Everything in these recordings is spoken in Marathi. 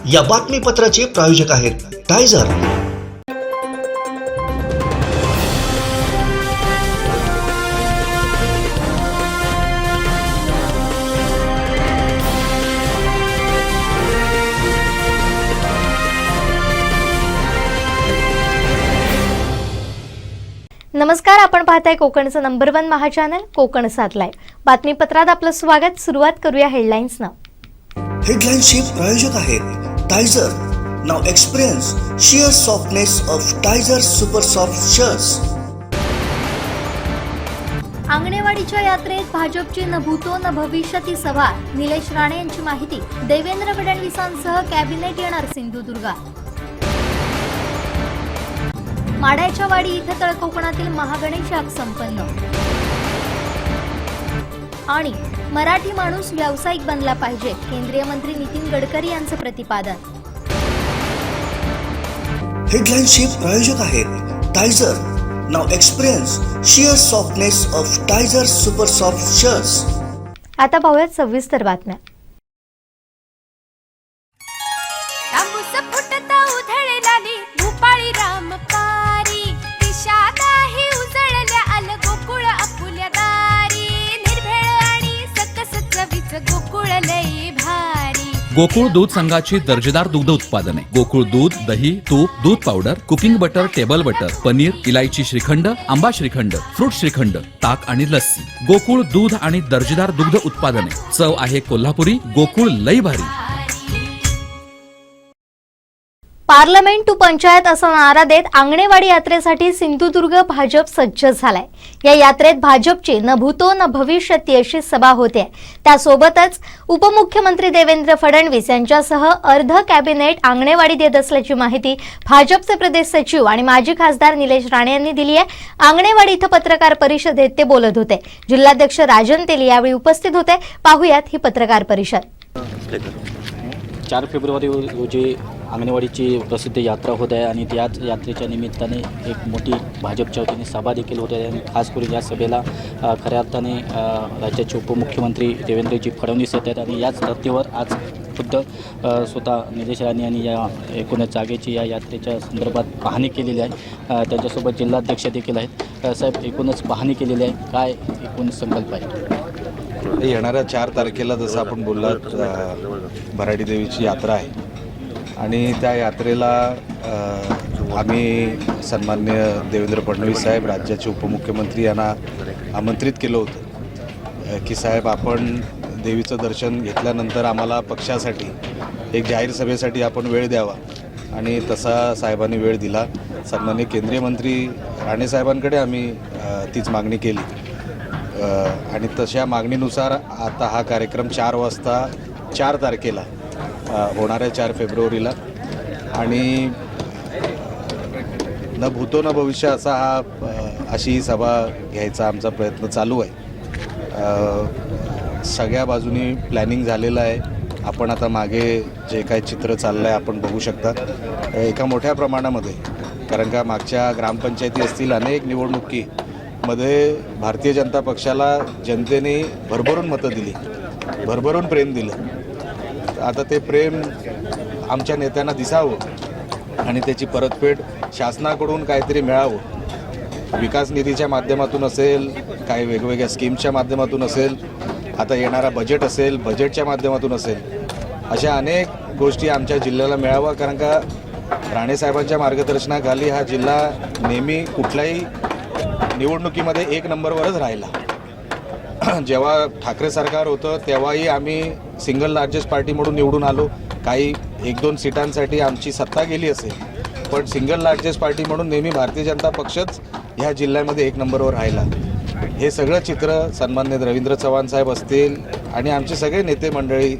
या बातमीपत्राचे प्रायोजक आहेत टायझर। नमस्कार, आपण पाहताय कोकणचं नंबर 1 महा चॅनल कोकण 7 लाईव्ह। बातमीपत्रात आपलं स्वागत। सुरुवात करूया हेडलाईन्सनं। हेडलाईन्सचे प्रायोजक आहेत Tyzer. Now experience sheer softness of Tyzer super soft shirts. अंगणेवाडीच्या यात्रेत भाजपची न भूतो न भविष्यती सभा। निलेश राणे यांची माहिती। देवेंद्र फडणवीसांसह कॅबिनेट येणार सिंधुदुर्गात। माड्याच्या वाडी इथं तळकोकणातील महागणेश याग संपन्न। आणि मराठी माणूस व्यावसायिक बनला पाहिजे, केंद्रीय मंत्री नितीन गडकरी यांचं प्रतिपादन। हेडलाईन्सचे प्रायोजक आहेत Tyzer. Now experience sheer softness of Tyzer super soft shirts. आता पाहूयात सविस्तर बातम्या। गोकुळ दूध संघाची दर्जेदार दुग्ध उत्पादने। गोकुळ दूध, दही, तूप, दूध powder, cooking butter, table butter, paneer, इलायची श्रीखंड, आंबा श्रीखंड, फ्रूट श्रीखंड, ताक आणि लस्सी। गोकुळ दूध आणि दर्जेदार दुग्ध उत्पादने। चव आहे कोल्हापुरी। गोकुळ लई भारी। पार्लमेंट टू पंचायत असा नारा देत अंगणेवाडी यात्रेसाठी सिंधुदुर्ग भाजप सज्ज झालाय। या यात्रेत भाजपची न भूतो न भविष्यती अशी सभा होते। त्यासोबतच उपमुख्यमंत्री देवेंद्र फडणवीस यांच्यासह अर्ध कॅबिनेट अंगणेवाडीत येत असल्याची माहिती भाजपचे प्रदेश सचिव आणि माजी खासदार निलेश राणे यांनी दिली आहे। अंगणेवाडी इथं पत्रकार परिषदेत ते बोलत होते। जिल्हाध्यक्ष राजन तेली यावेळी उपस्थित होते। पाहुयात ही पत्रकार परिषद। 4 फेब्रुवारी रोजी अंगणवाडीची प्रसिद्ध यात्रा होत आहे आणि त्याच यात्रेच्या निमित्ताने एक मोठी भाजपच्या वतीने सभा देखील होत आहे आणि खास करून या सभेला खऱ्या अर्थाने राज्याचे उपमुख्यमंत्री देवेंद्रजी फडणवीस येत आहेत आणि याच धर्तीवर आज खुद्द स्वतः निलेश राणे यांनी या एकूण जागेची या यात्रेच्या संदर्भात पाहणी केलेली आहे। त्यांच्यासोबत जिल्हाध्यक्ष देखील आहेत। साहेब, एकूणच पाहणी केलेली आहे, काय एकूण संकल्प आहे? येणाऱ्या 4 तारखेला जसं आपण बोललात भराडी देवीची यात्रा आहे आणि त्या यात्रेला आम्ही सन्माननीय देवेंद्र फडणवीस साहेब, राज्याचे उपमुख्यमंत्री यांना आमंत्रित केलं होतं की साहेब, आपण देवीचं दर्शन घेतल्यानंतर आम्हाला पक्षासाठी एक जाहीर सभेसाठी आपण वेळ द्यावा आणि तसा साहेबांनी वेळ दिला। सन्माननीय केंद्रीय मंत्री राणे साहेबांकडे आम्ही तीच मागणी केली आणि तशा मागणीनुसार आता हा कार्यक्रम 4 वाजता 4 तारखेला होणार आहे, 4 फेब्रुवारीला। आणि न भूतो न भविष्य अशी ही सभा घ्यायचा आमचा प्रयत्न चालू आहे। सगळ्या बाजूनी प्लॅनिंग झालेलं आहे। आपण आता मागे जे काही चित्र चाललं आहे आपण बघू शकता एका मोठ्या प्रमाणामध्ये, कारण का मागच्या ग्रामपंचायती असतील अनेक निवडणुकीमध्ये भारतीय जनता पक्षाला जनतेने भरभरून मतं दिली, भरभरून प्रेम दिलं। आता ते प्रेम आमच्या नेत्यांना दिसावं आणि त्याची परतफेड शासनाकडून काहीतरी मिळावं। विकास निधीच्या माध्यमातून असेल, काही वेगवेगळ्या स्कीम्सच्या माध्यमातून असेल, आता येणारा बजेट असेल, बजेटच्या माध्यमातून असेल, अशा अनेक गोष्टी आमच्या जिल्ह्याला मिळावं। कारण का राणेसाहेबांच्या मार्गदर्शनाखाली हा जिल्हा नेहमी कुठल्याही निवडणुकीमध्ये 1 नंबरवरच राहिला। जेव्हा ठाकरे सरकार होतं तेव्हाही आम्ही सिंगल लार्जेस्ट पार्टी म्हणून निवडून आलो। काही 1-2 सीटांसाठी आमची सत्ता गेली असेल, पण सिंगल लार्जेस्ट पार्टी म्हणून नेहमी भारतीय जनता पक्षच ह्या जिल्ह्यामध्ये 1 नंबरवर राहिला। हे सगळं चित्र सन्माननीय रवींद्र चव्हाण साहेब असतील आणि आमचे सगळे नेते मंडळी,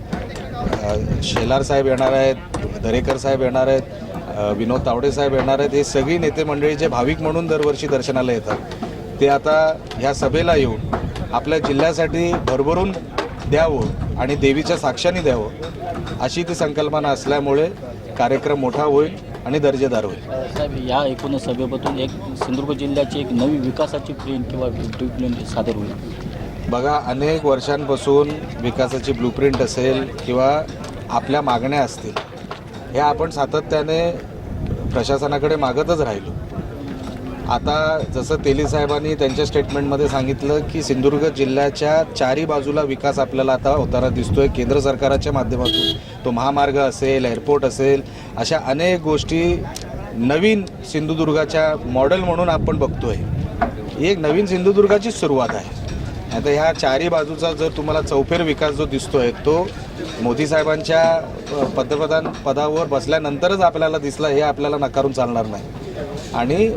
शेलार साहेब येणार आहेत, दरेकर साहेब येणार आहेत, विनोद तावडे साहेब येणार आहेत, हे सगळी नेते मंडळी जे भाविक म्हणून दरवर्षी दर्शनाला येतात ते आता ह्या सभेला येऊन आपल्या जिल्ह्यासाठी भरभरून द्यावं आणि देवीच्या साक्षाने द्यावं अशी ती संकल्पना असल्यामुळे कार्यक्रम मोठा होईल आणि दर्जेदार होईल। साहेब, या एकूण सभेमधून एक सिंधुदुर्ग जिल्ह्याची एक नवी विकासाची प्रिंट किंवा ब्लूप्रिंट सादर होईल। बघा, अनेक वर्षांपासून विकासाची ब्लूप्रिंट असेल किंवा आपल्या मागण्या असतील हे आपण सातत्याने प्रशासनाकडे मागतच राहिलो. आता जसं तेली साहेबांनी त्यांच्या स्टेटमेंटमध्ये सांगितलं की सिंधुदुर्ग जिल्ह्याच्या चारी बाजूला विकास आपल्याला आता होताना दिसतोय एक सरकाराच्या माध्यमातून. तो महामार्ग असेल, एअरपोर्ट असेल, अशा अनेक गोष्टी नवीन सिंधुदुर्गाच्या मॉडेल म्हणून आपण बघतोय. ही एक नवीन सिंधुदुर्गाची सुरुवात आहे. आता ह्या चारी बाजूचा जर तुम्हाला चौफेर विकास जो दिसतोय तो मोदी साहेबांच्या पंतप्रधान पदावर बसल्यानंतरच आपल्याला दिसला, हे आपल्याला नाकारून चालणार नाही. आणि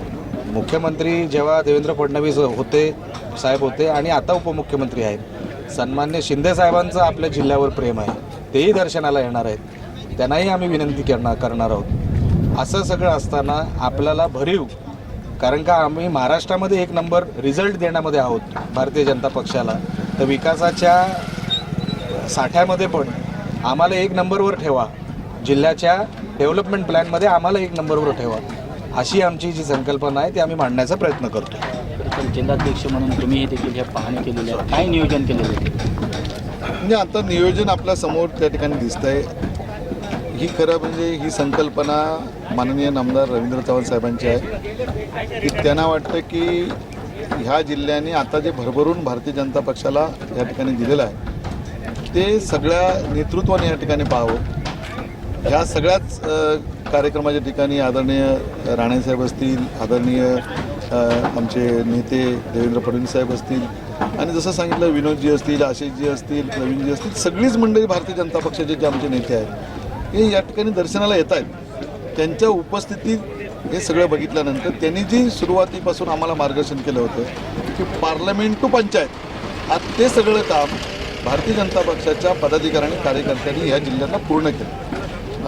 मुख्यमंत्री जेव्हा देवेंद्र फडणवीस साहेब होते आणि आता उपमुख्यमंत्री आहेत, सन्मान्य शिंदे साहेबांचं आपल्या जिल्ह्यावर प्रेम आहे, तेही दर्शनाला येणार आहेत, त्यांनाही आम्ही विनंती करणार आहोत. असं सगळं असताना आपल्याला भरीव, कारण का आम्ही महाराष्ट्रामध्ये एक नंबर रिझल्ट देण्यामध्ये आहोत भारतीय जनता पक्षाला, तर विकासाच्या साठ्यामध्ये पण आम्हाला एक नंबरवर ठेवा, जिल्ह्याच्या डेव्हलपमेंट प्लॅनमध्ये आम्हाला एक नंबरवर ठेवा, अशी आमची जी संकल्पना आहे ती आम्ही मांडण्याचा प्रयत्न करतो. तर जिल्हाध्यक्ष म्हणून तुम्ही देखील हे पाहणी केलेली आहे, काय नियोजन केलेलं आहे? म्हणजे आता नियोजन आपल्या समोर त्या ठिकाणी दिसतंय. ही खरं म्हणजे ही संकल्पना माननीय नामदार रवींद्र चव्हाण साहेबांची आहे की त्यांना वाटतं की ह्या जिल्ह्याने आता जे भरभरून भारतीय जनता पक्षाला या ठिकाणी दिलेलं आहे ते सगळ्या नेतृत्वाने या ठिकाणी पाहावं. ह्या सगळ्याच कार्यक्रमाच्या ठिकाणी आदरणीय राणेसाहेब असतील, आदरणीय आमचे नेते देवेंद्र फडणवीस साहेब असतील, आणि जसं सांगितलं विनोदजी असतील, आशिषजी असतील, प्रवीणजी असतील, सगळीच मंडळी भारतीय जनता पक्षाचे जे आमचे नेते आहेत हे या ठिकाणी दर्शनाला येत आहेत. त्यांच्या उपस्थितीत हे सगळं बघितल्यानंतर त्यांनी जी सुरुवातीपासून आम्हाला मार्गदर्शन केलं होतं की पार्लमेंट टू पंचायत, आज ते सगळं काम भारतीय जनता पक्षाच्या पदाधिकाऱ्यांनी कार्यकर्त्यांनी ह्या जिल्ह्यांना पूर्ण केलं.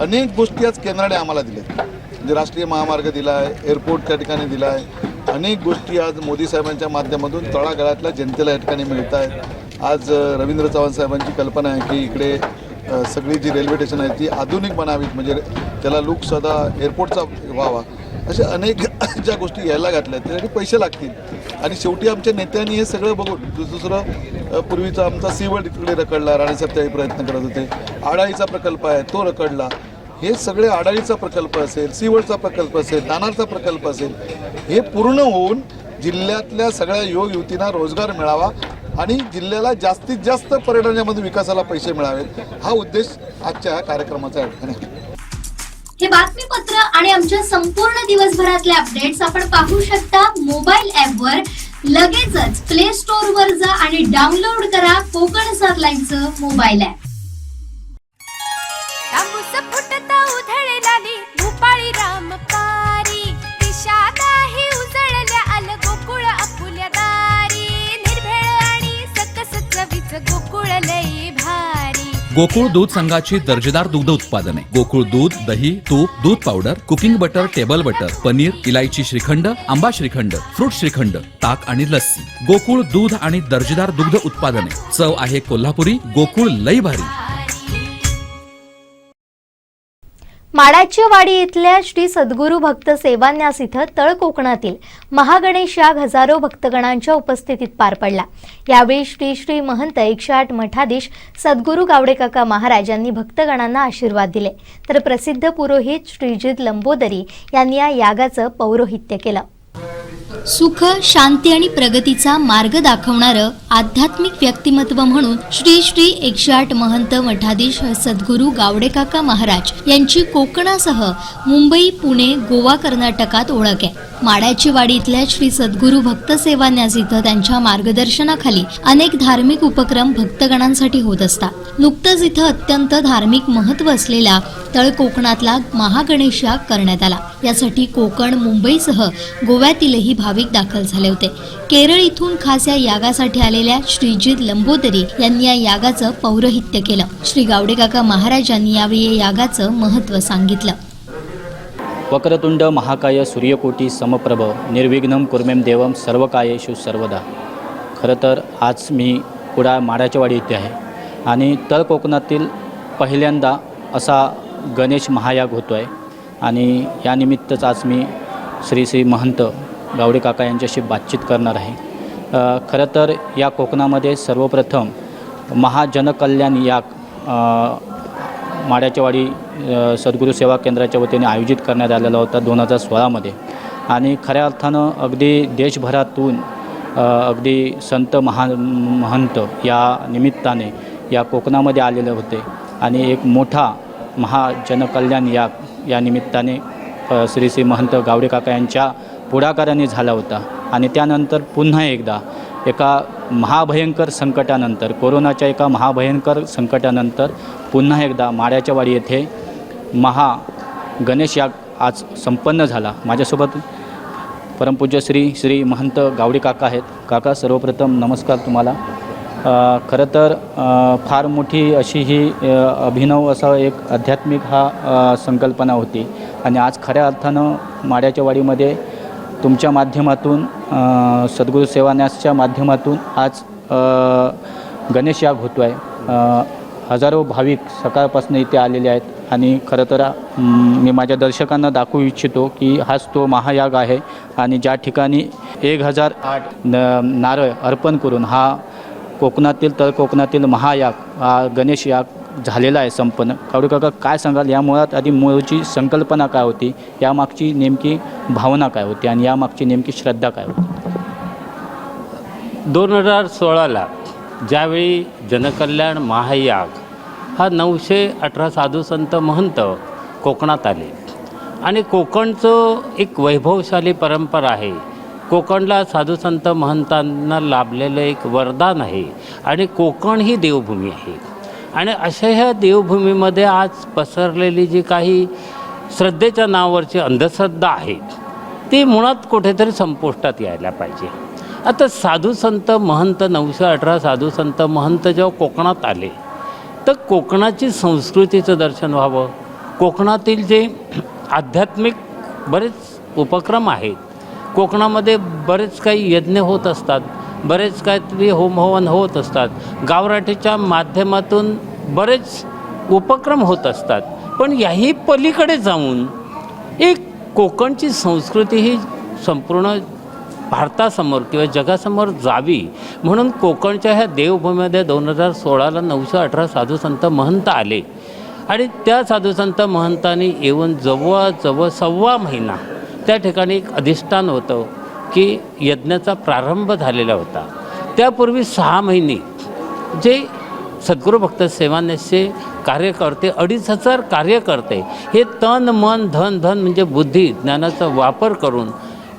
अनेक गोष्टी आज केंद्राने आम्हाला दिल्या, म्हणजे राष्ट्रीय महामार्ग दिला आहे, एअरपोर्ट त्या ठिकाणी दिला आहे, अनेक गोष्टी आज मोदी साहेबांच्या माध्यमातून तळागाळातल्या जनतेला या ठिकाणी मिळत आहेत. आज रवींद्र चव्हाण साहेबांची कल्पना आहे की इकडे सगळी जी रेल्वे स्टेशन आहे ती आधुनिक बनावीत, म्हणजे त्याला लुक सदा एअरपोर्टचा व्हावा, अशा अनेक ज्या गोष्टी यायला घातल्या त्यासाठी पैसे लागतील. आणि शेवटी आमच्या नेत्यांनी हे सगळं बघून दुसरं पूर्वीचा आमचा सीवर्ड इकडे रखडला, राणेसाहेब त्याही प्रयत्न करत होते, आडाळीचा प्रकल्प आहे तो रखडला, हे सगळे आडाळीचा प्रकल्प असेल, सीवर्डचा प्रकल्प असेल, नाणारचा प्रकल्प असेल, हे पूर्ण होऊन जिल्ह्यातल्या सगळ्या युवक युवतींना रोजगार मिळावा आणि जिल्ह्याला जास्तीत जास्त पर्यटनामध्ये विकासाला पैसे मिळावेत, हा उद्देश आजच्या कार्यक्रमाचा आहे. हे बातमीपत्र आणि आमच्या संपूर्ण दिवसभरातले अपडेट्स आपण पाहू शकता मोबाईल ॲपवर. लगेचच प्ले स्टोअर वर जा आणि डाउनलोड करा कोकण 7 लाईनचं मोबाईल ॲप. भूपाळी रामपारी दिशा नाही उजळल्या आल गोकुळ आपुल्या दारी, निर्भेळ आणि सकस चवीच गोकुळ लई भारी. गोकुळ दूध संघाची दर्जेदार दुग्ध उत्पादने गोकुळ दूध, दही, तूप, दूध powder, cooking butter, table butter, paneer, इलायची श्रीखंड, आंबा श्रीखंड, फ्रूट श्रीखंड, ताक आणि लस्सी. गोकुळ दूध आणि दर्जेदार दुग्ध उत्पादने. चव आहे कोल्हापुरी. गोकुळ लई भारी. माडाची वाडी इथल्या श्री सद्गुरू भक्त सेवान्यास इथं तळ कोकणातील महागणेश याग हजारो भक्तगणांच्या उपस्थितीत पार पडला. यावेळी श्री श्री महंत 108 मठाधीश सद्गुरू गावडेकाका महाराज यांनी भक्तगणांना आशीर्वाद दिले, तर प्रसिद्ध पुरोहित श्रीजित लंबोदरी यांनी या यागाचं पौरोहित्य केलं. सुख, शांती आणि प्रगतीचा मार्ग दाखवणारं आध्यात्मिक व्यक्तिमत्व म्हणून श्री श्री 108 महंत मठाधीश सद्गुरू गावडेकाका महाराज यांची कोकणासह मुंबई, पुणे, गोवा, कर्नाटकात ओळख आहे. माडाची वाडी इथल्या श्री सद्गुरू भक्त सेवान्यास इथं त्यांच्या मार्गदर्शनाखाली अनेक धार्मिक उपक्रम भक्तगणांसाठी होत असतात. नुकतंच इथं अत्यंत धार्मिक महत्त्व असलेला तळ कोकणातला महागणेश याग करण्यात आला. यासाठी कोकण, मुंबईसह गोव्यातीलही भाविक दाखल झाले होते. केरळ इथून खास या यागासाठी आलेल्या श्रीजित लंबोदरी यांनी या यागाचं पौरोहित्य केलं. श्री गावडेकाका महाराज यांनी यावेळी या यागाचं महत्त्व सांगितलं. वक्रतुंड महाकाय सूर्यकोटी समप्रभ निर्विघ्नं कुर्में देवं सर्वकायेषु सर्वदा. खरं तर आज मी कुडाळ माडाच्या वाडी इथे आहे आणि तळ कोकणातील पहिल्यांदा असा गणेश महायाग होतो आहे आणि यानिमित्तच आज मी श्री श्री महंत गावडेकाका यांच्याशी बातचीत करणार आहे. खरं तर या कोकणामध्ये सर्वप्रथम महाजनकल्याण याग माड्याच्या वाडी सद्गुरू सेवा केंद्राच्या वतीने आयोजित करण्यात आलेला होता 2016मध्ये. आणि खऱ्या अर्थानं अगदी देशभरातून अगदी संत महंत या निमित्ताने या कोकणामध्ये आलेले होते आणि एक मोठा महाजनकल्याण या निमित्ताने श्री महंत गावडे काका यांच्या पुढाकाराने झाला होता. आणि त्यानंतर पुन्हा एकदा एका महाभयंकर संकटानंतर, कोरोनाच्या एका महाभयंकर संकटानंतर पुन्हा एकदा माड्याच्या वाडी येथे गणेश याग आज संपन्न झाला. माझ्यासोबत परमपूज्य श्री महंत गावडे काका आहेत. काका, सर्वप्रथम नमस्कार तुम्हाला. खरं तर फार मोठी अशी ही अभिनव असा एक आध्यात्मिक संकल्पना होती आणि आज खऱ्या अर्थानं माड्याच्या वाडीमध्ये तुमच्या माध्यमातून सद्गुरू सेवान्यासच्या माध्यमातून आज गणेश याग होतो आहे. हजारो भाविक सकाळपासून इथे आलेले आहेत आणि खरं तर मी माझ्या दर्शकांना दाखवू इच्छितो की हाच तो महायाग आहे आणि ज्या ठिकाणी 1008 नारळ अर्पण करून हा कोकणातील महायाग हा गणेश याग झालेला आहे संपन्न. गावडे काका, काय सांगाल या मुळात आधी मूळची संकल्पना काय होती, यामागची नेमकी भावना काय होती आणि यामागची नेमकी श्रद्धा काय होती? 2016ला ज्यावेळी जनकल्याण महायाग हा 918 साधू संत महंत कोकणात आले आणि कोकणचं एक वैभवशाली परंपरा आहे. कोकणला साधू संत महंतांना लाभलेलं एक वरदान आहे आणि कोकण ही देवभूमी आहे. आणि अशा ह्या देवभूमीमध्ये आज पसरलेली जी काही श्रद्धेच्या नावावरची अंधश्रद्धा आहे ती मुळात कुठेतरी संपुष्टात यायला पाहिजे. आता साधू संत महंत 918 साधू संत महंत जेव्हा कोकणात आले तर कोकणाची संस्कृतीचं दर्शन व्हावं. कोकणातील जे आध्यात्मिक बरेच उपक्रम आहेत, कोकणामध्ये बरेच काही यज्ञ होत असतात, बरेच काहीतरी होमहवन होत असतात, गावराटीच्या माध्यमातून बरेच उपक्रम होत असतात. पण याही पलीकडे जाऊन एक कोकणची संस्कृती ही संपूर्ण भारतासमोर किंवा जगासमोर जावी म्हणून कोकणच्या ह्या देवभूमीमध्ये 2016ला 918 साधू संत महंत आले आणि त्या साधू संत महंतांनी येऊन जवळजवळ 1.25 महिना त्या ठिकाणी एक अधिष्ठान होतं की यज्ञाचा प्रारंभ झालेला होता. त्यापूर्वी 6 महिने जे सद्गुरू भक्त सेवान्यासचे कार्यकर्ते 2,500 कार्यकर्ते हे तन मन धन म्हणजे बुद्धी ज्ञानाचा वापर करून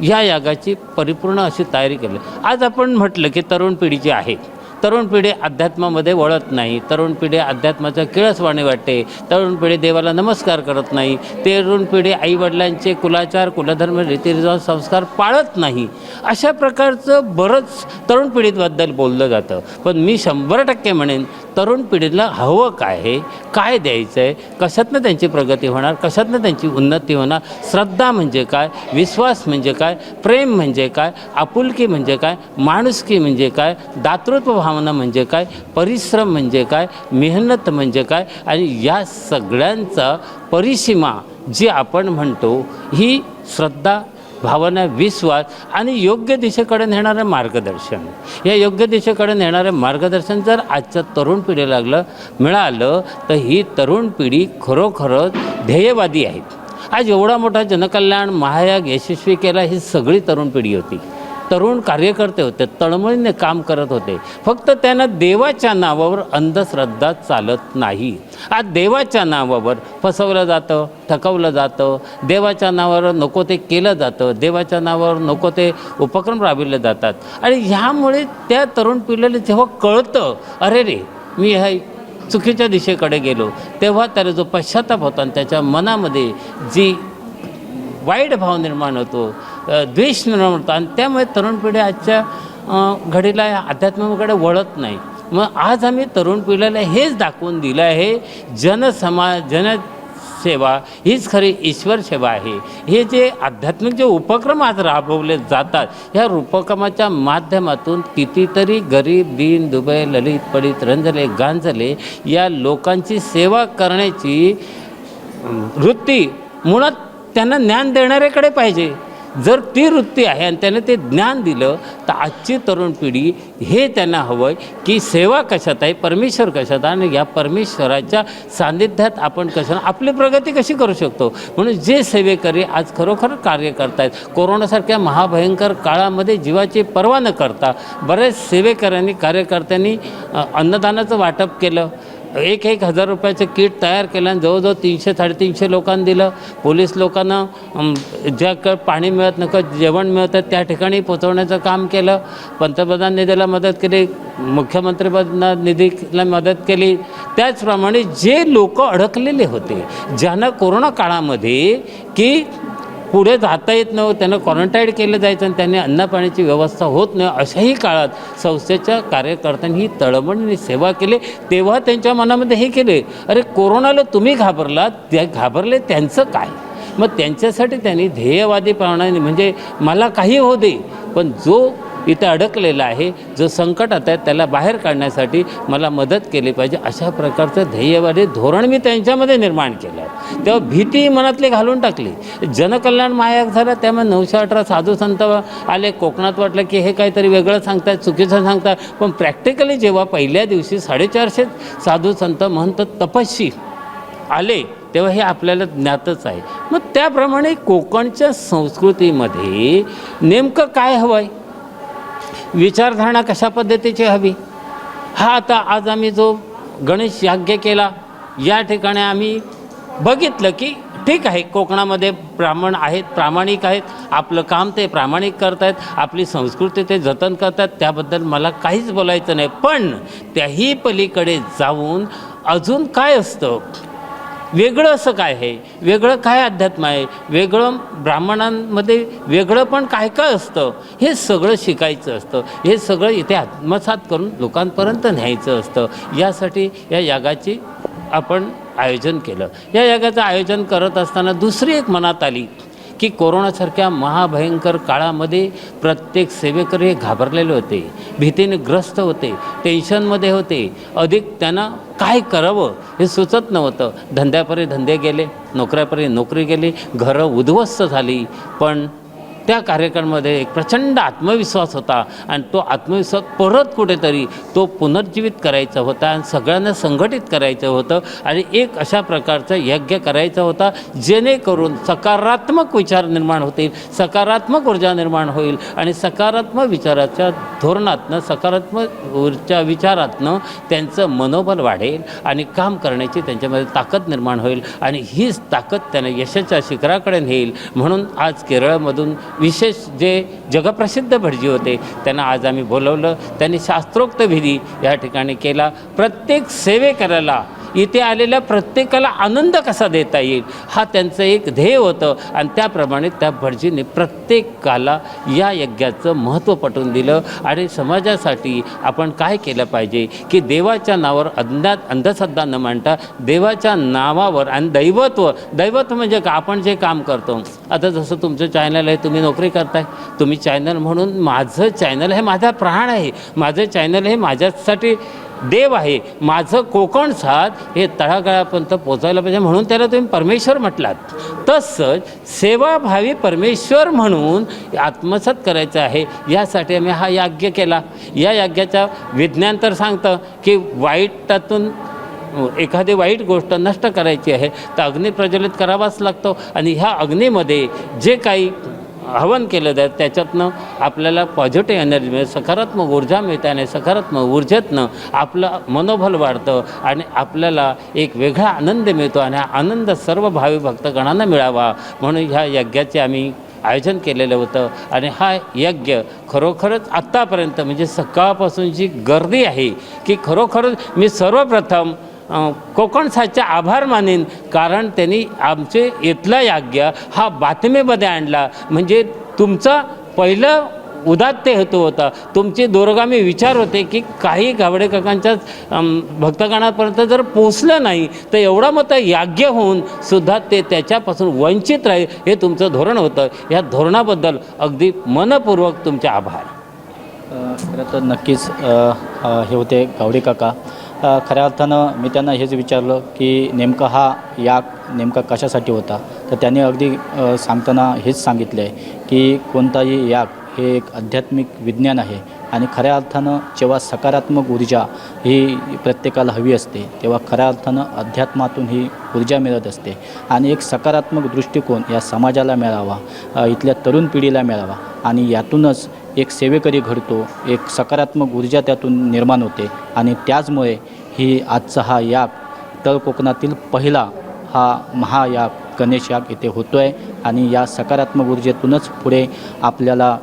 ह्या यागाची परिपूर्ण अशी तयारी केली. आज आपण म्हटलं की तरुण पिढी जी आहे, तरुण पिढी अध्यात्मामध्ये वळत नाही, तरुण पिढी अध्यात्माचा किळसवाणी वाटते, तरुण पिढी देवाला नमस्कार करत नाही, तरुण पिढी आईवडिलांचे कुलाचार कुलधर्म रीतिरिवाज संस्कार पाळत नाही. अशा प्रकारचं बरंच तरुण पिढीबद्दल बोललं जातं. पण मी 100% म्हणेन तरुण पिढीला हवं काय आहे, काय द्यायचं आहे, कशातनं त्यांची प्रगती होणार, कशातनं त्यांची उन्नती होणार, श्रद्धा म्हणजे काय, विश्वास म्हणजे काय, प्रेम म्हणजे काय, आपुलकी म्हणजे काय, माणुसकी म्हणजे काय, दातृत्व भावना म्हणजे काय, परिश्रम म्हणजे काय, मेहनत म्हणजे काय आणि या सगळ्यांचा परिसीमा जी आपण म्हणतो ही श्रद्धा, भावना, विश्वास आणि योग्य दिशेकडे नेणारं मार्गदर्शन. या योग्य दिशेकडे नेणारं मार्गदर्शन जर आजच्या तरुण पिढीला मिळालं तर ही तरुण पिढी खरोखरच ध्येयवादी आहेत. आज एवढा मोठा जनकल्याण महायाग यशस्वी केला ही सगळी तरुण पिढी होती. तरुण कार्यकर्ते होते, तळमळीने काम करत होते. फक्त त्यांना देवाच्या नावावर अंधश्रद्धा चालत नाही. आज देवाच्या नावावर फसवलं जातं, ठकवलं जातं, देवाच्या नावावर नको ते केलं जातं, देवाच्या नावावर नको ते उपक्रम राबविले जातात. आणि ह्यामुळे त्या तरुण पिढीला जेव्हा कळतं अरे रे मी ह्या चुकीच्या दिशेकडे गेलो, तेव्हा त्याला जो पश्चाताप होता आणि त्याच्या मनामध्ये जी वाईट भाव निर्माण होतो, द्वेष निर्माण होतो आणि त्यामुळे तरुण पिढी आजच्या घडीला अध्यात्माकडे वळत नाही. मग आज आम्ही तरुण पिढीला हेच दाखवून दिलं आहे, जनसेवा हीच खरी ईश्वर सेवा आहे. हे जे आध्यात्मिक जे उपक्रम आज राबवले जातात ह्या उपक्रमाच्या माध्यमातून कितीतरी गरीब दीन दुबळे ललित पडित रंजले गांजले या लोकांची सेवा करण्याची वृत्ती मुळात त्यांना ज्ञान देणाऱ्याकडे पाहिजे. जर ती वृत्ती आहे आणि त्याने ते ज्ञान दिलं तर आजची तरुण पिढी हे त्यांना हवं आहे की सेवा कशात आहे, परमेश्वर कशात आहे आणि या परमेश्वराच्या सान्निध्यात आपण कशा आपली प्रगती कशी करू शकतो. म्हणून जे सेवेकरी आज खरोखर कार्य करत आहेत, कोरोनासारख्या महाभयंकर काळामध्ये जीवाची पर्वा न करता बरेच सेवेकऱ्यांनी कार्यकर्त्यांनी अन्नदानाचं वाटप केलं. 1,000 रुपयाचं किट तयार केलं आणि जवळजवळ 300-350 लोकांना दिलं. पोलीस लोकांना ज्या पाणी मिळत नकं जेवण मिळतं त्या ठिकाणी पोचवण्याचं काम केलं. पंतप्रधान निधीला मदत केली, मुख्यमंत्रीपदांना निधीला मदत केली. त्याचप्रमाणे जे लोक अडकलेले होते, ज्यांना कोरोना काळामध्ये की पुढे जाता येत नव्हतं, त्यांना क्वारंटाईन केलं जायचं आणि त्यांनी अन्नपाण्याची व्यवस्था होत नाही, अशाही काळात संस्थेच्या कार्यकर्त्यांनी ही तळमळीने सेवा केली. तेव्हा त्यांच्या मनामध्ये हे केले, अरे कोरोनाला तुम्ही घाबरलात, त्या घाबरले त्यांचं काय. मग त्यांच्यासाठी त्यांनी ध्येयवादीपणाने म्हणजे मला काही होऊ दे, पण जो इथे अडकलेला आहे, जो संकटात आहे त्याला बाहेर काढण्यासाठी मला मदत केली पाहिजे, अशा प्रकारचं ध्येयवादी धोरण मी त्यांच्यामध्ये निर्माण केलं. तेव्हा भीती मनातली घालून टाकली. जनकल्याण महायाग झाला, त्यामुळे 918 साधू संत आले. कोकणात वाटलं की हे काहीतरी वेगळं सांगतात, चुकीचं सांगतात, पण प्रॅक्टिकली जेव्हा पहिल्या दिवशी 450 साधू संत महंत तपस्वी आले तेव्हा हे आपल्याला ज्ञातच आहे. मग त्याप्रमाणे कोकणच्या संस्कृतीमध्ये नेमकं काय हवं आहे, विचारधारणा कशा पद्धतीची हवी, हा आता आज आम्ही जो गणेश याज्ञ केला या ठिकाणी आम्ही बघितलं की ठीक आहे, कोकणामध्ये ब्राह्मण आहेत, प्रामाणिक आहेत, आपलं काम ते प्रामाणिक करत आहेत, आपली संस्कृती ते जतन करतात, त्याबद्दल मला काहीच बोलायचं नाही. पण त्याही पलीकडे जाऊन अजून काय असतं, वेगळं असं काय आहे, वेगळं काय अध्यात्म आहे, वेगळं ब्राह्मणांमध्ये वेगळं पण काय काय असतं, हे सगळं शिकायचं असतं, हे सगळं इथे आत्मसात करून लोकांपर्यंत न्यायचं असतं. यासाठी या यागाची आपण आयोजन केलं. या यागाचं आयोजन करत असताना दुसरी एक मनात आली की कोरोनासारख्या महाभयंकर काळामध्ये प्रत्येक सेवेकरी हे घाबरलेले होते, भीतीने ग्रस्त होते, टेन्शनमध्ये होते, अधिक त्यांना काय करावं हे सुचत नव्हतं. धंद्यापरी धंदे गेले, नोकऱ्यापरी नोकरी गेली, घरं उद्ध्वस्त झाली. पण त्या कार्यक्रमामध्ये एक प्रचंड आत्मविश्वास होता आणि तो आत्मविश्वास परत कुठेतरी तो पुनर्जीवित करायचा होता आणि सगळ्यांना संघटित करायचं होतं आणि एक अशा प्रकारचा यज्ञ करायचा होता जेणेकरून सकारात्मक विचार निर्माण होतील, सकारात्मक ऊर्जा निर्माण होईल आणि सकारात्मक विचाराच्या धोरणातनं, सकारात्मक ऊर्जा विचारातनं त्यांचं मनोबल वाढेल आणि काम करण्याची त्यांच्यामध्ये ताकद निर्माण होईल आणि हीच ताकद त्यांना यशाच्या शिखराकडे नेईल. म्हणून आज केरळमधून विशेष जे जगप्रसिद्ध भटजी होते त्यांना आज आम्ही बोलवलं. त्यांनी शास्त्रोक्त विधी या ठिकाणी केला. प्रत्येक सेवेकऱ्याला, इथे आलेल्या प्रत्येकाला आनंद कसा देता येईल हा त्यांचं एक ध्येय होतं आणि त्याप्रमाणे त्या भटजींनी प्रत्येकाला या यज्ञाचं महत्त्व पटवून दिलं. आणि समाजासाठी आपण काय केलं पाहिजे की देवाच्या नावावर अंधश्रद्धा न मांडता देवाच्या नावावर आणि दैवत्व म्हणजे का, आपण जे काम करतो, आता जसं तुमचं चॅनल आहे, तुम्ही नोकरी करताय, तुम्ही चॅनल म्हणून, माझं चॅनल हे माझा प्राण आहे, माझं चॅनल हे माझ्यासाठी देव आहे, माझं कोकण साथ हे तळागाळापर्यंत पोचायला पाहिजे म्हणून त्याला तुम्ही परमेश्वर म्हटलात. तसंच सेवाभावी परमेश्वर म्हणून आत्मसात करायचं आहे, यासाठी आम्ही हा यज्ञ केला. या यज्ञाचा विज्ञान तर सांगतं की वाईटातून एखादी वाईट गोष्ट नष्ट करायची आहे तर अग्नी प्रज्वलित करावाच लागतो आणि ह्या अग्नीमध्ये जे काही हवन केलं जातं त्याच्यातनं आपल्याला पॉझिटिव्ह एनर्जी मिळते, सकारात्मक ऊर्जा मिळते आणि सकारात्मक ऊर्जेतनं आपलं मनोबल वाढतं आणि आपल्याला एक वेगळा आनंद मिळतो आणि हा आनंद सर्व भावी भक्तगणांना मिळावा म्हणून ह्या यज्ञाचे आम्ही आयोजन केलेलं होतं. आणि हा यज्ञ खरोखरच आत्तापर्यंत म्हणजे सकाळपासून जी गर्दी आहे की खरोखरच मी सर्वप्रथम कोकण साथचे आभार मानेन, कारण त्यांनी आमचे इथला यज्ञ हा बातमीमध्ये आणला. म्हणजे तुमचा पहिलं उदात्त हेतू होता, तुमचे दूरगामी विचार होते की काही गावडे काकांच्या भक्तगणापर्यंत जर पोचलं नाही तर एवढा मोठा यज्ञ होऊन सुद्धा ते त्याच्यापासून वंचित राहील, हे तुमचं धोरण होतं. या धोरणाबद्दल अगदी मनपूर्वक तुमचे आभार. खरं तर नक्कीच हे होते गावडे काका. खऱ्या अर्थानं मी त्यांना हेच विचारलं की नेमका हा याग नेमका कशासाठी होता. तर त्यांनी अगदी सांगताना हेच सांगितलं आहे की कोणताही याग हे एक आध्यात्मिक विज्ञान आहे आणि खऱ्या अर्थानं जेव्हा सकारात्मक ऊर्जा ही प्रत्येकाला हवी असते तेव्हा खऱ्या अर्थानं अध्यात्मातून ही ऊर्जा मिळत असते आणि एक सकारात्मक दृष्टिकोन या समाजाला मिळावा, इथल्या तरुण पिढीला मिळावा आणि यातूनच एक सेवेकरी घडतो, एक सकारात्मक ऊर्जा त्यातून निर्माण होते आणि त्याचमुळे ही आजचा हा याग तळ कोकणातील पहिला हा महायाग गणेश याग इथे होतो आहे आणि या सकारात्मक ऊर्जेतूनच पुढे आपल्याला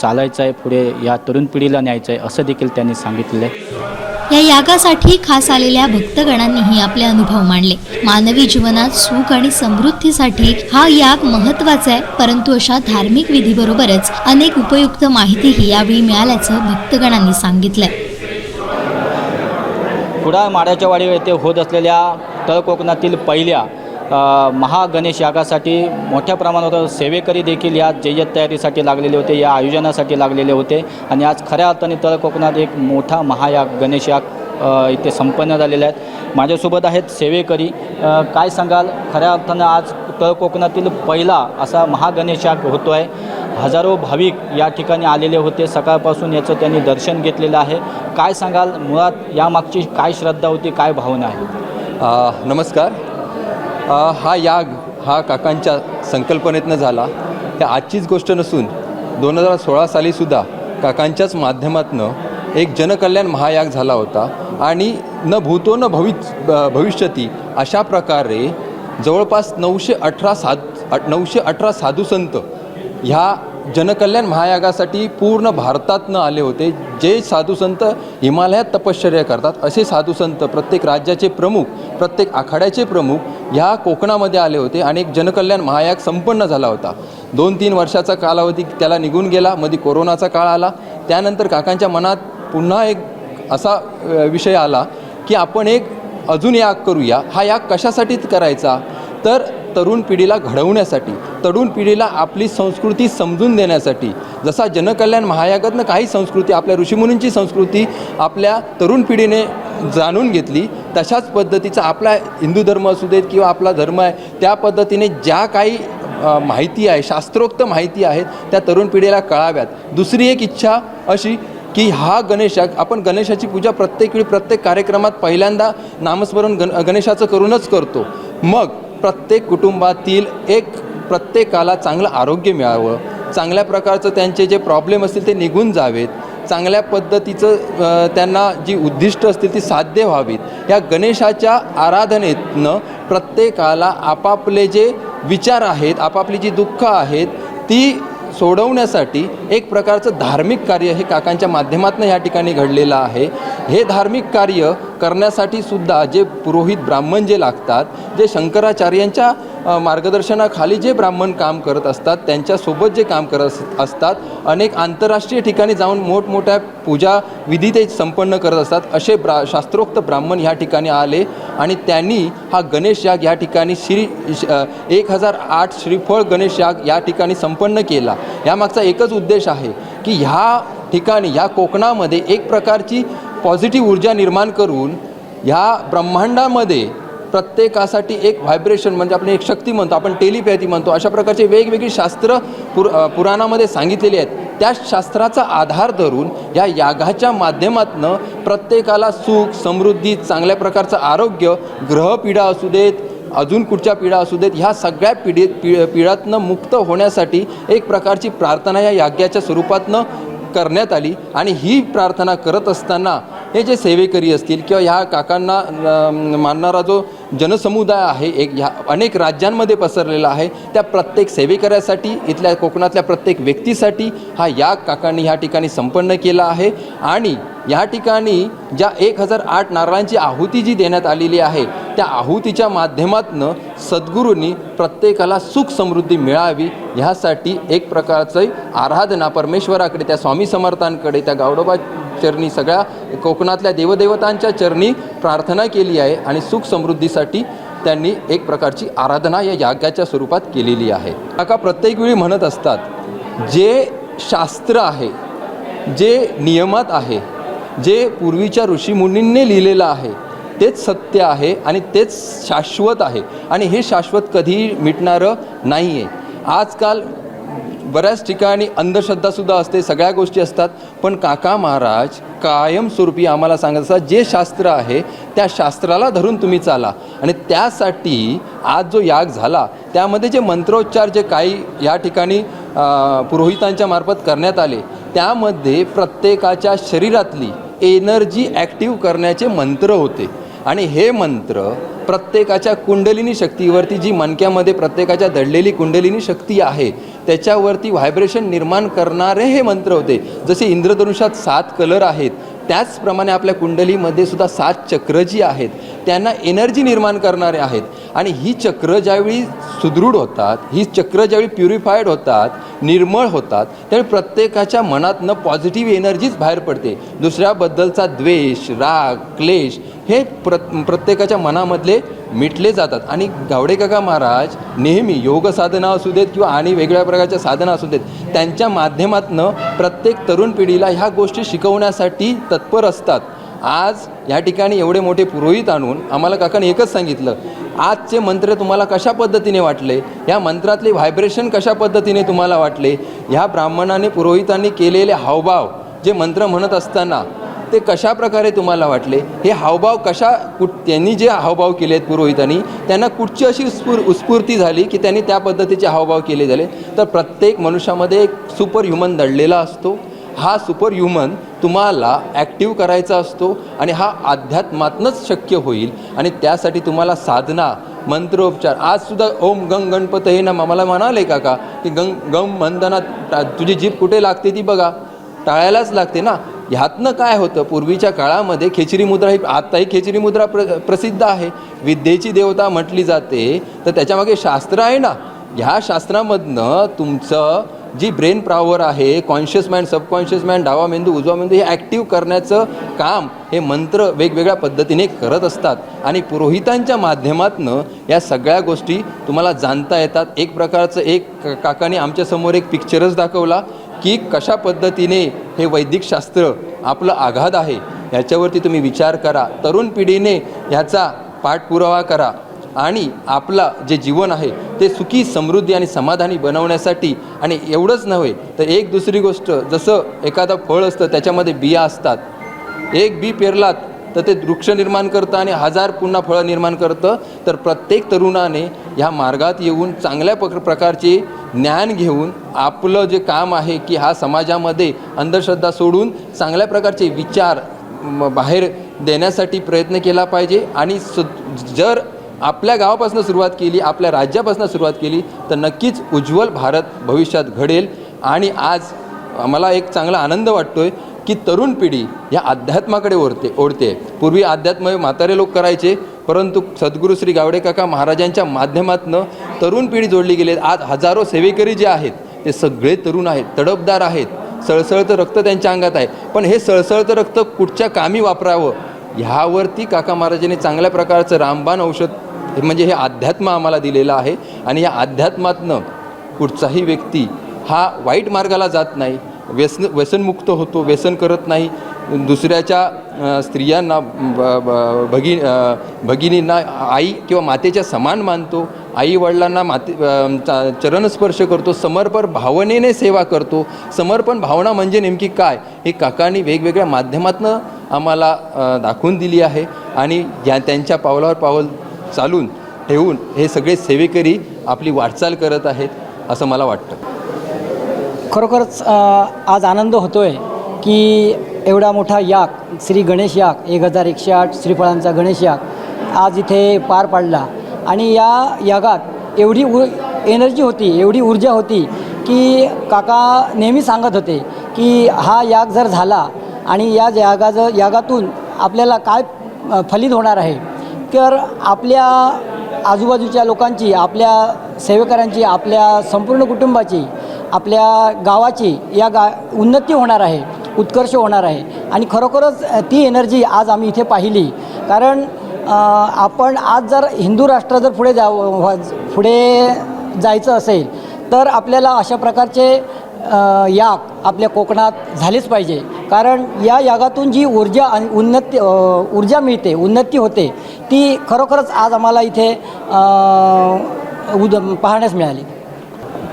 चालायचं आहे, पुढे या तरुण पिढीला न्यायचं आहे असं देखील त्यांनी सांगितलं आहे। या यागासाठी खास आलेल्या भक्तगणांनीही आपले अनुभव मांडले। मानवी जीवनात सुख आणि समृद्धीसाठी हा याग महत्त्वाचा आहे, परंतु अशा धार्मिक विधीबरोबरच अनेक उपयुक्त माहितीही यावेळी मिळाल्याचं भक्तगणांनी सांगितलंय। कुडाळ माड्याच्या वाडी येथे होत असलेल्या तळ कोकणातील पहिल्या महागणेश यागासाठी मोठ्या प्रमाणावर सेवेकरी देखील या जय्यत तयारीसाठी लागलेले होते, या आयोजनासाठी लागलेले होते आणि आज खऱ्या अर्थाने तळ कोकणात एक मोठा महायाग गणेश याग इथे संपन्न झालेले आहेत। माझ्यासोबत आहेत सेवेकरी। काय सांगाल, खऱ्या अर्थानं आज तळ कोकणातील पहिला असा महागणेश याग होतो आहे, हजारो भाविक या ठिकाणी आलेले होते, सकाळपासून याचं त्यांनी दर्शन घेतलेलं आहे। काय सांगाल, मुळात यामागची काय श्रद्धा होती, काय भावना आहे? नमस्कार। हा याग हा काकांच्या संकल्पनेतनं झाला। हे आजचीच गोष्ट नसून 2016 सालीसुद्धा काकांच्याच माध्यमातनं एक जनकल्याण महायाग झाला होता आणि न भूतो न भविष्यती अशा प्रकारे जवळपास 918 साधू संत ह्या जनकल्याण महायागासाठी पूर्ण भारतातनं आले होते। जे साधू संत हिमालयात तपश्चर्या करतात असे साधू संत, प्रत्येक राज्याचे प्रमुख, प्रत्येक आखाड्याचे प्रमुख ह्या कोकणामध्ये आले होते आणि एक जनकल्याण महायाग संपन्न झाला होता। 2-3 वर्षाचा कालावधी त्याला निघून गेला, मध्ये कोरोनाचा काळ आला। त्यानंतर काकांच्या मनात पुन्हा एक असा विषय आला की आपण एक अजून याग करूया। हा याग कशासाठी करायचा, तर तरुण पिढीला घडवण्यासाठी, तरुण पिढीला आपली संस्कृती समजून देण्यासाठी। जसा जनकल्याण महायागातनं काही संस्कृती, आपल्या ऋषीमुनींची संस्कृती आपल्या तरुण पिढीने जाणून घेतली, तशाच पद्धतीचा आपला हिंदू धर्म असू देत किंवा आपला धर्म आहे त्या पद्धतीने ज्या काही माहिती आहे, शास्त्रोक्त माहिती आहेत त्या तरुण पिढीला कळाव्यात। दुसरी एक इच्छा अशी की हा गणेश याग, आपण गणेशाची पूजा प्रत्येक वेळी प्रत्येक कार्यक्रमात पहिल्यांदा नामस्मरण गणेशाचं करूनच करतो, मग प्रत्येक कुटुंबातील प्रत्येकाला चांगलं आरोग्य मिळावं, चांगल्या प्रकारचं त्यांचे जे प्रॉब्लेम असतील ते निघून जावेत, चांगल्या पद्धतीचं त्यांना जी उद्दिष्ट असतील ती साध्य व्हावीत। या गणेशाच्या आराधनेतनं प्रत्येकाला आपापले जे विचार आहेत, आपापली जी दुःख आहेत ती सोडवण्यासाठी एक प्रकारचं धार्मिक कार्य हे काकांच्या माध्यमातून या ठिकाणी घडलेलं आहे। हे धार्मिक कार्य करण्यासाठी सुद्धा जे पुरोहित ब्राह्मण जे लागतात, जे शंकराचार्यांच्या मार्गदर्शनाखाली जे ब्राह्मण काम करत असतात, त्यांच्यासोबत जे काम करत असतात, अनेक आंतरराष्ट्रीय ठिकाणी जाऊन मोठमोठ्या पूजा विधी ते संपन्न करत असतात, असे शास्त्रोक्त ब्राह्मण ह्या ठिकाणी आले आणि त्यांनी हा गणेश याग या ठिकाणी 1008 श्रीफळ गणेश याग या ठिकाणी संपन्न केला। यामागचा एकच उद्देश आहे की ह्या ठिकाणी, ह्या कोकणामध्ये एक प्रकारची पॉझिटिव्ह ऊर्जा निर्माण करून ह्या ब्रह्मांडामध्ये प्रत्येकासाठी एक व्हायब्रेशन, म्हणजे आपण एक शक्ती म्हणतो, आपण टेलिपॅथी म्हणतो, अशा प्रकारचे वेगवेगळी शास्त्र पुराणामध्ये सांगितलेली आहेत। त्या शास्त्राचा आधार धरून या यागाच्या माध्यमातून प्रत्येकाला सुख, समृद्धी, चांगल्या प्रकारचं आरोग्य, ग्रहपीडा असू देत, अजून कुठच्या पीडा असू देत, ह्या सगळ्या पीडातनं मुक्त होण्यासाठी एक प्रकारची प्रार्थना या यागाच्या स्वरूपातनं करण्यात आली। आणि ही प्रार्थना करत असताना हे जे सेवेकरी असतील किंवा ह्या काकांना मानणारा जो जनसमुदाय आहे, ह्या अनेक राज्यांमध्ये पसरलेला आहे, त्या प्रत्येक सेवेकऱ्यासाठी, इथल्या कोकणातल्या प्रत्येक व्यक्तीसाठी हा याग काकांनी ह्या ठिकाणी संपन्न केला आहे। आणि या ठिकाणी ज्या 1008 नारळांची आहुती जी देण्यात आलेली आहे, त्या आहुतीच्या माध्यमातून सद्गुरूंनी प्रत्येकाला सुख समृद्धी मिळावी ह्यासाठी एक प्रकारचं आराधना परमेश्वराकडे, त्या स्वामी समर्थांकडे, त्या गावडोबा चरणी, सगळ्या कोकणातल्या देवदेवतांच्या चरणी प्रार्थना केली आहे आणि सुख समृद्धीसाठी त्यांनी एक प्रकारची आराधना या यागाच्या स्वरूपात केलेली आहे। काका प्रत्येक वेळी म्हणत असतात, जे शास्त्र आहे, जे नियमात आहे, जे पूर्वीच्या ऋषीमुनींनी लिहिलेलं आहे, तेच सत्य आहे आणि तेच शाश्वत आहे आणि हे शाश्वत कधीही मिटणारं नाही आहे. आजकाल बऱ्याच ठिकाणी अंधश्रद्धासुद्धा असते, सगळ्या गोष्टी असतात, पण काका महाराज कायमस्वरूपी आम्हाला सांगत असतात जे शास्त्र आहे त्या शास्त्राला धरून तुम्ही चाला. आणि त्यासाठी आज जो याग झाला त्यामध्ये जे मंत्रोच्चार जे काही या ठिकाणी पुरोहितांच्या मार्फत करण्यात आले त्यामध्ये प्रत्येकाच्या शरीरातली एनर्जी ॲक्टिव्ह करण्याचे मंत्र होते. आणि हे मंत्र प्रत्येकाच्या कुंडलिनी शक्तीवरती, जी मणक्यामध्ये प्रत्येकाच्या दडलेली कुंडलिनी शक्ती आहे त्याच्यावरती व्हायब्रेशन निर्माण करणारे हे मंत्र होते. जसे इंद्रधनुष्यात 7 कलर आहेत त्याचप्रमाणे आपल्या कुंडलीमध्ये सुद्धा 7 चक्र जी आहेत त्यांना एनर्जी निर्माण करणारे आहेत. आणि ही चक्र ज्यावेळी सुदृढ होतात, ही चक्र ज्यावेळी प्युरिफाईड होतात, निर्मळ होतात, त्यावेळी प्रत्येकाच्या मनातनं पॉझिटिव्ह एनर्जीच बाहेर पडते. दुसऱ्याबद्दलचा द्वेष, राग, क्लेश हे प्रत्येकाच्या मनामधले मिटले जातात. आणि गावडे काका महाराज नेहमी योग साधना असू देत किंवा आणि वेगवेगळ्या प्रकारच्या साधना असू देत त्यांच्या माध्यमातून प्रत्येक तरुण पिढीला ह्या गोष्टी शिकवण्यासाठी तत्पर असतात. आज या ठिकाणी एवढे मोठे पुरोहित आणून आम्हाला काकाने एकच सांगितलं, आजचे मंत्र तुम्हाला कशा पद्धतीने वाटले, या मंत्रातले व्हायब्रेशन कशा पद्धतीने तुम्हाला वाटले, ह्या ब्राह्मणाने पुरोहितांनी केलेले हावभाव जे मंत्र म्हणत असताना ते कशा प्रकारे तुम्हाला वाटले, हे हावभाव त्यांनी जे हावभाव केले आहेत पुरोहितांनी त्यांना कुठची अशी उत्स्फूर्ती झाली की त्यांनी त्या पद्धतीचे हावभाव केले झाले. तर प्रत्येक मनुष्यामध्ये एक सुपर ह्युमन दडलेला असतो. हा सुपर ह्युमन तुम्हाला ॲक्टिव्ह करायचा असतो आणि हा अध्यात्मातनंच शक्य होईल. आणि त्यासाठी तुम्हाला साधना, मंत्रोपचार, आजसुद्धा ओम गंग गणपतये नमः मला म्हणाले काका की गम म्हणताना तुझी जीभ कुठे लागते ती बघा, टाळायलाच लागते ना. ह्यातनं काय होतं, पूर्वीच्या काळामध्ये खेचरी मुद्रा ही, आत्ताही खेचरी मुद्रा प्रसिद्ध आहे, विद्येची देवता म्हटली जाते, तर त्याच्यामागे शास्त्र आहे ना. ह्या शास्त्रामधनं तुमचं जी ब्रेन पॉवर आहे, कॉन्शियस माइंड, सबकॉन्शियस माइंड, डावा मेंदू, उजवा मेंदू हे ॲक्टिव्ह करण्याचं काम हे मंत्र वेगवेगळ्या पद्धतीने करत असतात. आणि पुरोहितांच्या माध्यमातनं या सगळ्या गोष्टी तुम्हाला जाणता येतात. एक प्रकारचं काकाने आमच्यासमोर एक पिक्चरच दाखवला की कशा पद्धतीने हे वैदिक शास्त्र आपलं आघात आहे ह्याच्यावरती तुम्ही विचार करा. तरुण पिढीने ह्याचा पाठपुरावा करा आणि आपला जे जीवन आहे ते सुखी, समृद्धी आणि समाधानी बनवण्यासाठी. आणि एवढंच नव्हे तर एक दुसरी गोष्ट, जसं एखादं फळ असतं त्याच्यामध्ये बिया असतात, एक बी पेरलात तर ते वृक्ष निर्माण करतं आणि 1000 पुन्हा फळं निर्माण करतं. तर प्रत्येक तरुणाने ह्या मार्गात येऊन चांगल्या प्रकारचे ज्ञान घेऊन आपलं जे काम आहे की हा समाजामध्ये अंधश्रद्धा सोडून चांगल्या प्रकारचे विचार बाहेर देण्यासाठी प्रयत्न केला पाहिजे. आणि जर आपल्या गावापासून सुरुवात केली, आपल्या राज्यापासून सुरुवात केली तर नक्कीच उज्ज्वल भारत भविष्यात घडेल. आणि आज मला एक चांगला आनंद वाटतोय की तरुण पिढी या अध्यात्माकडे ओढते. पूर्वी अध्यात्म म्हातारे लोक करायचे, परंतु सद्गुरू श्री गावडे काका महाराजांच्या माध्यमातून तरुण पिढी जोडली गेली. आज हजारो सेवेकरी जे आहेत ते सगळे तरुण आहेत, तडफदार आहेत, सळसळतं रक्त त्यांच्या अंगात आहे. पण हे सळसळतं रक्त कुठच्या कामी वापरावं ह्यावरती काका महाराजांनी चांगल्या प्रकारचं रामबाण औषध म्हणजे हे अध्यात्म आम्हाला दिलेलं आहे. आणि या अध्यात्मातनं कुठचाही व्यक्ती हा वाईट मार्गाला जात नाही, व्यसनमुक्त होतो, व्यसन करत नाही, दुसऱ्याच्या स्त्रियांना, भगिनींना आई किंवा मातेच्या समान मानतो, आई वडिलांना चरणस्पर्श करतो, समर्पण भावनेने सेवा करतो. समर्पण भावना म्हणजे नेमकी काय हे काकांनी वेगवेगळ्या माध्यमातून आम्हाला दाखवून दिली आहे. आणि त्यांच्या पावलावर पाऊल चालून ठेवून हे सगळे सेवेकरी आपली वाटचाल करत आहेत असं मला वाटतं. खरोखरच आज आनंद होतो आहे की एवढा मोठा याग, श्री गणेश याग, 1108 श्रीफळांचा गणेश याग आज इथे पार पाडला. आणि या यागात एवढी एनर्जी होती, एवढी ऊर्जा होती की काका नेहमी सांगत होते की हा याग जर झाला आणि या यागातून आपल्याला काय फलित होणार आहे, तर आपल्या आजूबाजूच्या लोकांची, आपल्या सेवेकऱ्यांची, आपल्या संपूर्ण कुटुंबाची, आपल्या गावाची उन्नती होणार आहे, उत्कर्ष होणार आहे. आणि खरोखरच ती एनर्जी आज आम्ही इथे पाहिली. कारण आपण आज जर हिंदू राष्ट्र जर पुढे जायचं असेल तर आपल्याला अशा प्रकारचे याग आपल्या कोकणात झालेच पाहिजे, कारण या यागातून जी ऊर्जा आणि ऊर्जा मिळते, उन्नती होते, ती खरोखरच आज आम्हाला इथे पाहण्यास मिळाली.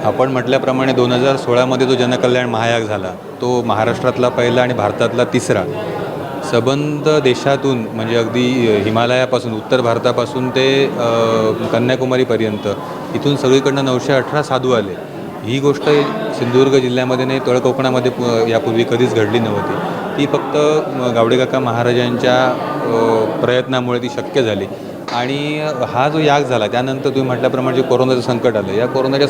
आपण म्हटल्याप्रमाणे 2016मध्ये जो जनकल्याण महायाग झाला तो महाराष्ट्रातला पहिला आणि भारतातला तिसरा. सबंध देशातून म्हणजे अगदी हिमालयापासून उत्तर भारतापासून ते कन्याकुमारीपर्यंत इथून सगळीकडनं 918 साधू आले. ही गोष्ट सिंधुदुर्ग जिल्ह्यामध्ये नाही, तळकोकणामध्ये यापूर्वी कधीच घडली नव्हती. ती फक्त गावडेकाका महाराजांच्या प्रयत्नामुळे ती शक्य झाली. आणि हा जो याग झाला त्यानंतर तुम्ही म्हटल्याप्रमाणे जे कोरोनाचं संकट आलं, या कोरोनाच्या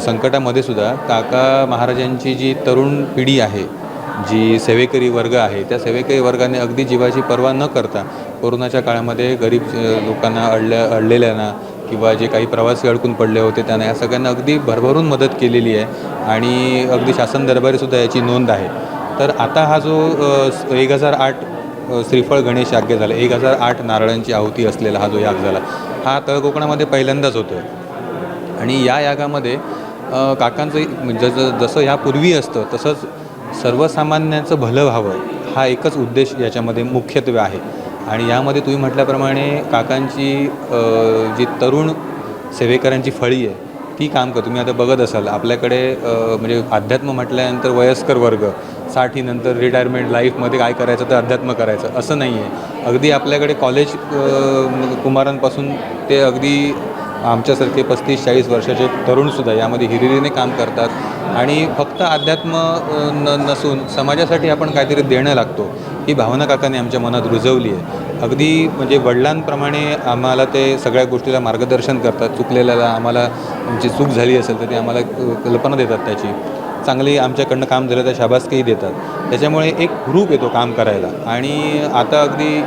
संकटामध्ये सुद्धा काका महाराजांची जी तरुण पिढी आहे, जी सेवेकरी वर्ग आहे, त्या सेवेकरी वर्गाने अगदी जीवाची पर्वा न करता कोरोनाच्या काळामध्ये गरीब लोकांना अडलेल्यांना किंवा जे काही प्रवासी अडकून पडले होते त्यांना या सगळ्यांना अगदी भरभरून मदत केलेली आहे. आणि अगदी शासन दरबारीसुद्धा याची नोंद आहे. तर आता हा जो 1008 श्रीफळ गणेश याग झाला, 1008 नारळांची आहुती असलेला हा जो याग झाला, हा तळकोकणामध्ये पहिल्यांदाच होतो आहे. आणि या यागामध्ये काकांचं जसं यापूर्वी असतं तसंच सर्वसामान्यांचं भलं व्हावं हा एकच उद्देश याच्यामध्ये मुख्यत्वे आहे. आणि यामध्ये तुम्ही म्हटल्याप्रमाणे काकांची जी तरुण सेवेकरांची फळी आहे ती काम करतो. तुम्ही आता बघत असाल आपल्याकडे म्हणजे अध्यात्म म्हटल्यानंतर वयस्कर वर्ग 60 नंतर रिटायरमेंट लाईफमध्ये काय करायचं तर अध्यात्म करायचं असं नाही आहे. अगदी आपल्याकडे कॉलेज कुमारांपासून ते अगदी आमच्यासारखे 35-40 वर्षाचे तरुणसुद्धा यामध्ये हिरिरीने काम करतात. आणि फक्त अध्यात्म नसून समाजासाठी आपण काहीतरी देणं लागतो ही भावना काकाने आमच्या मनात रुजवली आहे. अगदी म्हणजे वडिलांप्रमाणे आम्हाला ते सगळ्या गोष्टीला मार्गदर्शन करतात. चुकलेल्याला आम्हाला जी चूक झाली असेल तर ते आम्हाला कल्पना देतात, त्याची चांगली आमच्याकडनं काम झालं तर शाबासकीही देतात. त्याच्यामुळे एक ग्रुप येतो काम करायला. आणि आता अगदी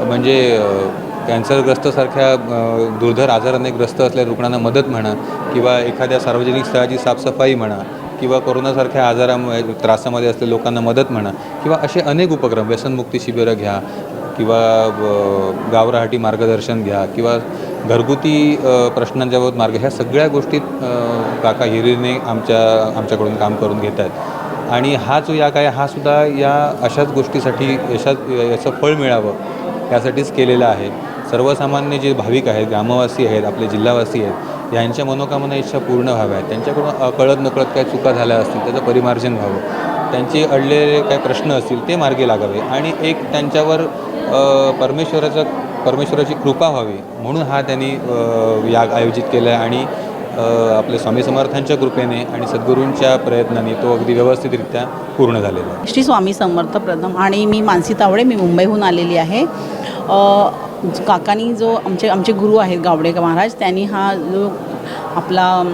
म्हणजे कॅन्सरग्रस्तसारख्या दुर्धर आजाराने ग्रस्त असलेल्या रुग्णांना मदत म्हणा किंवा एखाद्या सार्वजनिक स्थळाची साफसफाई म्हणा किंवा कोरोनासारख्या आजारामुळे त्रासामध्ये असलेल्या लोकांना मदत म्हणा किंवा असे अनेक उपक्रम, व्यसनमुक्ती शिबिरं घ्या किंवा गावराहाटी मार्गदर्शन घ्या किंवा घरगुती प्रश्नांच्याबाबत मार्ग, ह्या सगळ्या गोष्टीत काका हिरीने आमच्याकडून काम करून घेत आहेत. आणि हा जो याग आहे हा सुद्धा या अशाच गोष्टीसाठी याचं फळ मिळावं यासाठीच केलेला आहे. सर्वसामान्य जे भाविक आहेत, ग्रामवासी आहेत, आपले जिल्हावासी आहेत, यांच्या मनोकामना इच्छा पूर्ण व्हाव्यात. त्यांच्याकडून कळत नकळत काय चुका झाल्या असतील त्याचं परिमार्जन व्हावं, त्यांचे अडलेले काय प्रश्न असतील ते मार्गी लागावे आणि एक त्यांच्यावर परमेश्वराची कृपा व्हावी म्हणून हा त्यांनी याग आयोजित केला आहे. आणि आपले स्वामी समर्थांच्या कृपेने आणि सद्गुरूंच्या प्रयत्नाने तो अगदी व्यवस्थितरित्या पूर्ण झालेला आहे. श्री स्वामी समर्थ प्रथम. आणि मी मानसी तावडे, मी मुंबईहून आलेली आहे. काकांनी जो आमचे गुरु आहेत गावडेकर महाराज, त्यांनी हा जो आपला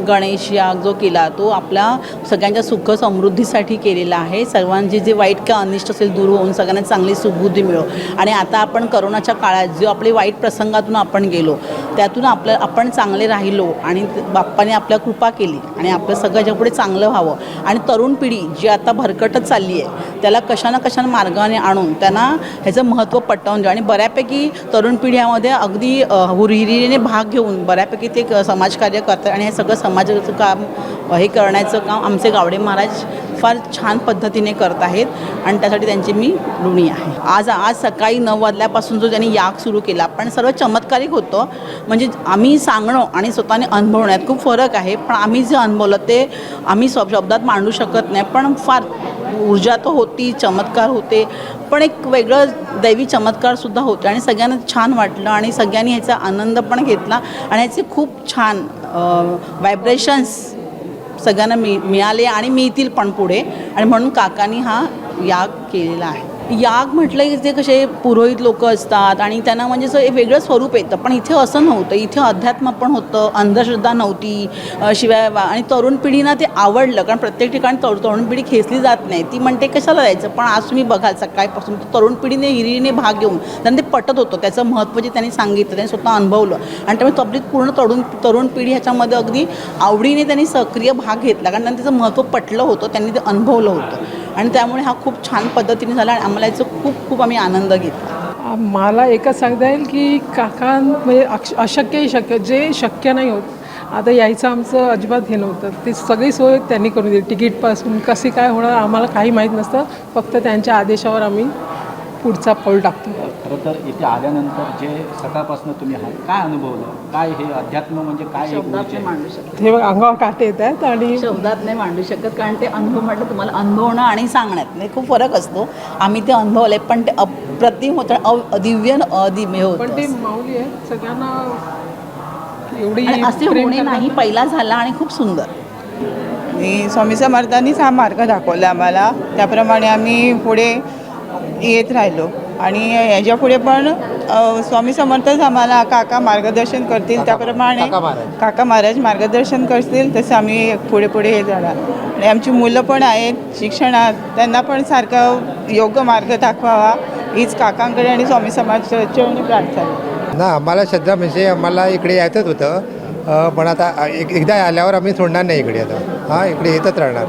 गणेश याग जो केला तो आपल्या सगळ्यांच्या सुख समृद्धीसाठी केलेला आहे. सर्वांची जे वाईट का अनिष्ट असेल दूर होऊन सगळ्यांना चांगली सुबुद्धी मिळो. आणि आता आपण करोनाच्या काळात जो आपले वाईट प्रसंगातून आपण गेलो त्यातून आपण चांगले राहिलो आणि बाप्पाने आपल्या कृपा केली आणि आपलं सगळ्याच्या पुढे चांगलं व्हावं. आणि तरुण पिढी जी आता भरकटत चालली आहे त्याला कशाना मार्गाने आणून त्यांना ह्याचं महत्त्व पटवून द्या. आणि बऱ्यापैकी तरुण पिढ्यामध्ये अगदी हुरहिरीने भाग घेऊन बऱ्यापैकी ते समाजकार्य करतात. आणि हे सगळं समाजाचं काम हे करण्याचं काम आमचे गावडे महाराज फार छान पद्धतीने करत आहेत आणि त्यासाठी त्यांची मी ऋणी आहे. आज सकाळी 9 वाजल्यापासून जो त्यांनी याग सुरू केला पण सर्व चमत्कारिक होतं. म्हणजे आम्ही सांगणं आणि स्वतःने अनुभवण्यात खूप फरक आहे. पण आम्ही जे अनुभवलं ते आम्ही शब्दात मांडू शकत नाही. पण फार ऊर्जा तर होती, चमत्कार होते, पण एक वेगळं दैवी चमत्कारसुद्धा होते आणि सगळ्यांना छान वाटलं आणि सगळ्यांनी ह्याचा आनंद पण घेतला आणि ह्याचे खूप छान व्हायब्रेशन्स सगळ्यांना मिळाले आणि मिळतील पण पुढे. आणि म्हणून काकांनी हा याग केलेला आहे. याग म्हटलं की जे कसे पुरोहित लोक असतात आणि त्यांना म्हणजे असं एक वेगळं स्वरूप येतं. पण इथे असं नव्हतं. इथे अध्यात्म पण होतं, अंधश्रद्धा नव्हती. शिवाय आणि तरुण पिढीना ते आवडलं कारण प्रत्येक ठिकाणी तरुण पिढी खेचली जात नाही. ती म्हणते कशाला जायचं. पण आज तुम्ही बघाल सकाळपासून तरुण पिढीने हिरीने भाग घेऊन त्यांना ते पटत होतं. त्याचं महत्त्व जे त्यांनी सांगितलं त्यांनी स्वतः अनुभवलं आणि त्यामुळे तब्लीत पूर्ण तरुण पिढी ह्याच्यामध्ये अगदी आवडीने त्यांनी सक्रिय भाग घेतला कारण त्यांना त्याचं महत्त्व पटलं होतं, त्यांनी ते अनुभवलं होतं आणि त्यामुळे हा खूप छान पद्धतीने झाला आणि आम्हाला याचं खूप आम्ही आनंद घेतला. मला एकच सांगता येईल की काका म्हणजे अशक्यही शक्य, जे शक्य नाही होत आता यायचं आमचं अजिबात हे नव्हतं, ते सगळी सोय त्यांनी करून दिली. तिकीटपासून कशी काय होणार आम्हाला काही माहीत नसतं, फक्त त्यांच्या आदेशावर आम्ही पुढचा पाऊल टाकतो. खरं तर इथे आल्यानंतर जे सकाळपासून तुम्ही आहात, काय अनुभवलं, काय हे अध्यात्म म्हणजे काय शब्दात नाही मांडू शकत, हे बघ अंगावर काटे येत आहेत आणि शब्दात नाही मांडू शकत, कारण ते अनुभव म्हटलं तुम्हाला अनुभवणं आणि सांगण्यात नाही खूप फरक असतो. आम्ही ते अनुभवले, पण ते अप्रतिम होतं, दिव्य अदिव्य पण ते होतं. माऊली आहेत सगळ्यांना एवढी आणि असे प्रेम होणे करतात. नाही, पहिला झाला आणि खूप सुंदर. आणि स्वामी समर्थांनीच हा मार्ग दाखवला आम्हाला, त्याप्रमाणे आम्ही पुढे येत राहिलो. आणि याच्या पुढे पण स्वामी समर्थच आम्हाला काका मार्गदर्शन करतील, त्याप्रमाणे काका महाराज मार्गदर्शन करतील तसं आम्ही पुढे पुढे हे जाणार. आणि आमची मुलं पण आहेत शिक्षणात, त्यांना पण सारखं योग्य मार्ग दाखवावा हीच काकांकडे आणि स्वामी समाजाची प्रार्थना. ना आम्हाला श्रद्धा म्हणजे आम्हाला इकडे यायचंच होतं, पण आता एकदा आल्यावर आम्ही सोडणार नाही इकडे, आता हां इकडे येतच राहणार.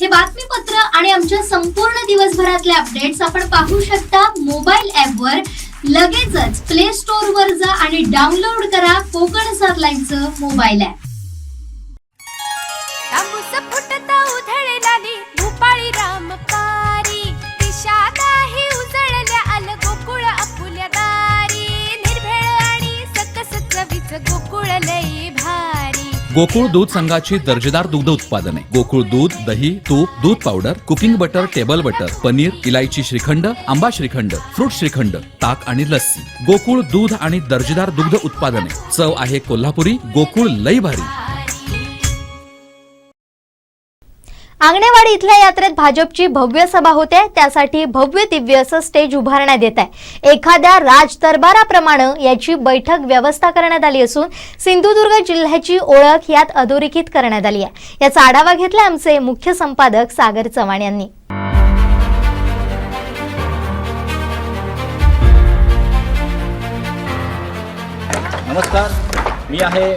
हे बातमीपत्र आणि आमच्या संपूर्ण दिवसभरातले अपडेट्स आपण पाहू शकता मोबाईल ॲपवर. लगेचच प्ले स्टोअर वर जा आणि डाउनलोड करा कोकण 7 लाईनचं मोबाईल ॲप. तांबूस फुटता उधळलेली भूपाळी रामपारी, दिशा नाही उजळल्या आल गोकुळ आपुल्या दारी, निर्भेळ आणि सकस चवीच गोकुळ लई भारी. गोकुळ दूध संघाची दर्जेदार दुग्ध उत्पादने गोकुळ दूध, दही, तूप, दूध powder, cooking butter, table butter, paneer, इलायची श्रीखंड, आंबा श्रीखंड, फ्रूट श्रीखंड, ताक आणि लस्सी. गोकुळ दूध आणि दर्जेदार दुग्ध उत्पादने. चव आहे कोल्हापुरी. गोकुळ लई भारी. आंगणेवाडी इथल्या यात्रेत भाजपची भव्य सभा होते, त्यासाठी भव्य दिव्य असं स्टेज उभारण्यात येत आहे. एखाद्या राज दरबाराप्रमाणे याची बैठक व्यवस्था करण्यात आली असून सिंधुदुर्ग जिल्ह्याची ओळख यात अधोरेखित करण्यात आली आहे. याचा आढावा घेतला आमचे मुख्य संपादक सागर चव्हाण यांनी. नमस्कार, मी आहे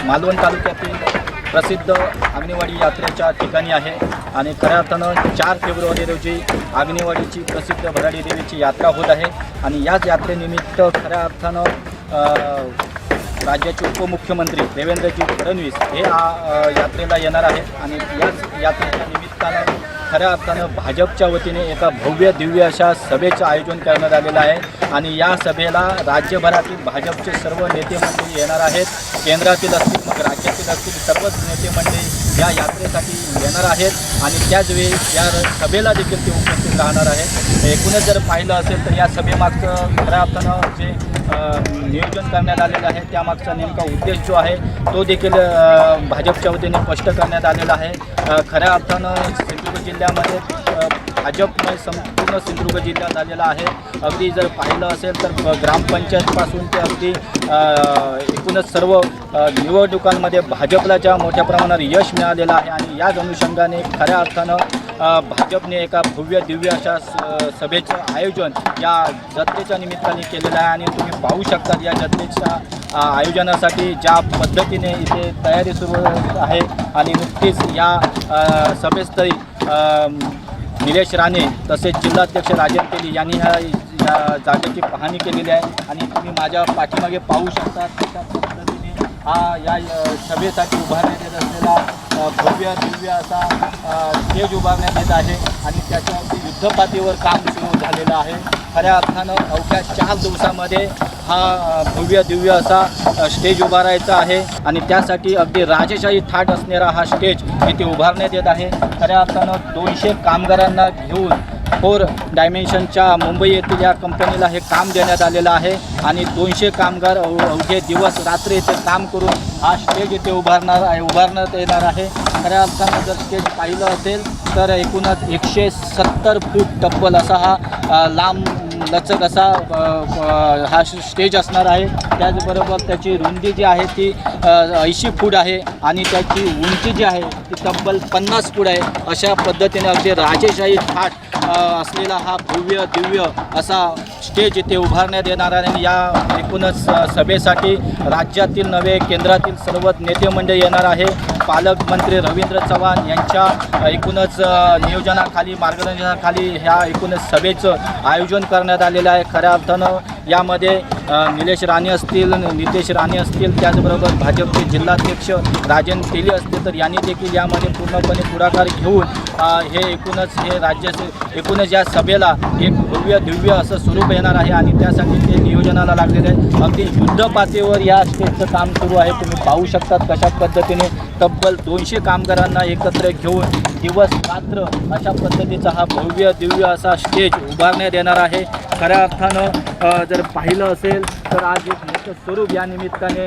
मालवण तालुक्यातील प्रसिद्ध आंगणेवाडी यात्रेच्या ठिकाणी आहे. आणि खऱ्या अर्थानं 4 फेब्रुवारी रोजी आंगणेवाडीची प्रसिद्ध भराडी देवीची यात्रा होत आहे. आणि याच यात्रेनिमित्त खऱ्या अर्थानं राज्याचे उपमुख्यमंत्री देवेंद्रजी फडणवीस हे यात्रेला येणार आहेत. आणि याच यात्रेच्या निमित्तानं खऱ्या अर्थानं भाजपच्या वतीने एका भव्य दिव्य अशा सभेचं आयोजन करण्यात आलेलं आहे. आणि या सभेला राज्यभरातील भाजपचे सर्व नेते मंडळी येणार आहेत. केंद्रातील असतील मग राज्यातील असतील सर्वच नेते मंडळी या यात्रेसाठी येणार आहेत. आणि त्याचवेळी या सभेला देखील ते उपस्थित राहणार आहेत. एकूणच जर पाहिलं असेल तर या सभेमागचं खऱ्या अर्थानं जे नियोजन करण्यात आलेलं आहे त्यामागचा नेमका उद्देश जो आहे तो देखील भाजपच्या वतीने स्पष्ट करण्यात आलेला आहे. खऱ्या अर्थानं सिंधुदुर्ग जिल्ह्यामध्ये भाजपमय संपूर्ण सिंधुदुर्ग जिल्हा झालेला आहे. अगदी जर पाहिलं असेल तर ग्रामपंचायतपासून ते अगदी एकूणच सर्व निवडणुकांमध्ये भाजपला ज्या मोठ्या प्रमाणात यश मिळालेलं आहे. आणि याच अनुषंगाने खऱ्या अर्थानं भाजपने एका भव्य दिव्य अशा सभेचं आयोजन या जत्रेच्या निमित्ताने केलेलं आहे. आणि तुम्ही पाहू शकता या जत्रेच्या आयोजनासाठी ज्या पद्धतीने इथे तयारी सुरू आहे. आणि नुकतीच या सभेस्थळी निलेश राणे तसेच जिल्हाध्यक्ष राजन तेली यांनी या जागेची पाहणी केलेली आहे. आणि तुम्ही माझ्या पाठीमागे पाहू शकता त्या पद्धतीने या सभेसाठी उभारण्यात येत असलेला भव्य दिव्य असा स्टेज उभारण्यात येत आहे. आणि त्याच्यावरती युद्धपातळीवर काम सुरू झालेलं आहे. खऱ्या अर्थानं अवघ्या 4 दिवसामध्ये हा भव्य दिव्य असा स्टेज उभारायचा आहे. आणि त्यासाठी अगदी राजेशाही थाट असणारा हा स्टेज इथे उभारण्यात येत आहे. खऱ्या अर्थानं 200 कामगारांना घेऊन 4 डायमेन्शनच्या मुंबई येथील या कंपनीला हे काम देण्यात आलेलं आहे. आणि 200 कामगार अवघे दिवस रात्री इथे काम करून हा स्टेज इथे उभारण्यात येणार आहे. खऱ्या अर्थानं जर स्टेज पाहिलं असेल तर एकूणच 170 फूट तब्बल असा हा लांब लचक असा हा स्टेज असणार आहे. त्याचबरोबर त्याची रुंदी जी आहे ती 80 फूट आहे. आणि त्याची उंची जी आहे ती तब्बल 50 फूट आहे. अशा पद्धतीने अगदी राजेशाही थाट असलेला हा भव्य दिव्य असा स्टेज इथे उभारण्यात येणार आहे. आणि या एकूणच सभेसाठी राज्यातील नव्हे केंद्रातील सर्व नेते मंडळी येणार आहे. पालकमंत्री रवींद्र चव्हाण यांच्या एकूणच नियोजनाखाली मार्गदर्शनाखाली ह्या एकूणच सभेचं आयोजन करण्यात आलेलं आहे. खऱ्या अर्थानं यामध्ये निलेश राणे असतील, नितेश राणे असतील, त्याचबरोबर भाजपचे जिल्हाध्यक्ष राजन तेली असतील, तर यांनी देखील यामध्ये पूर्णपणे पुढाकार घेऊन हे एकूणच या सभेला एक भव्य दिव्य असं स्वरूप येणार आहे आणि त्यासाठी ते नियोजनाला लागलेले आहे. अगदी युद्ध पातळीवर या स्टेजचं काम सुरू आहे. तुम्ही पाहू शकतात कशा पद्धतीने तब्बल 200 कामगारांना एकत्र घेऊन दिवस रात्र अशा पद्धतीचा हा भव्य दिव्य असा स्टेज उभारण्यात येणार आहे. खऱ्या अर्थानं जर पाहिलं असेल तर आज एक मोठं स्वरूप या निमित्ताने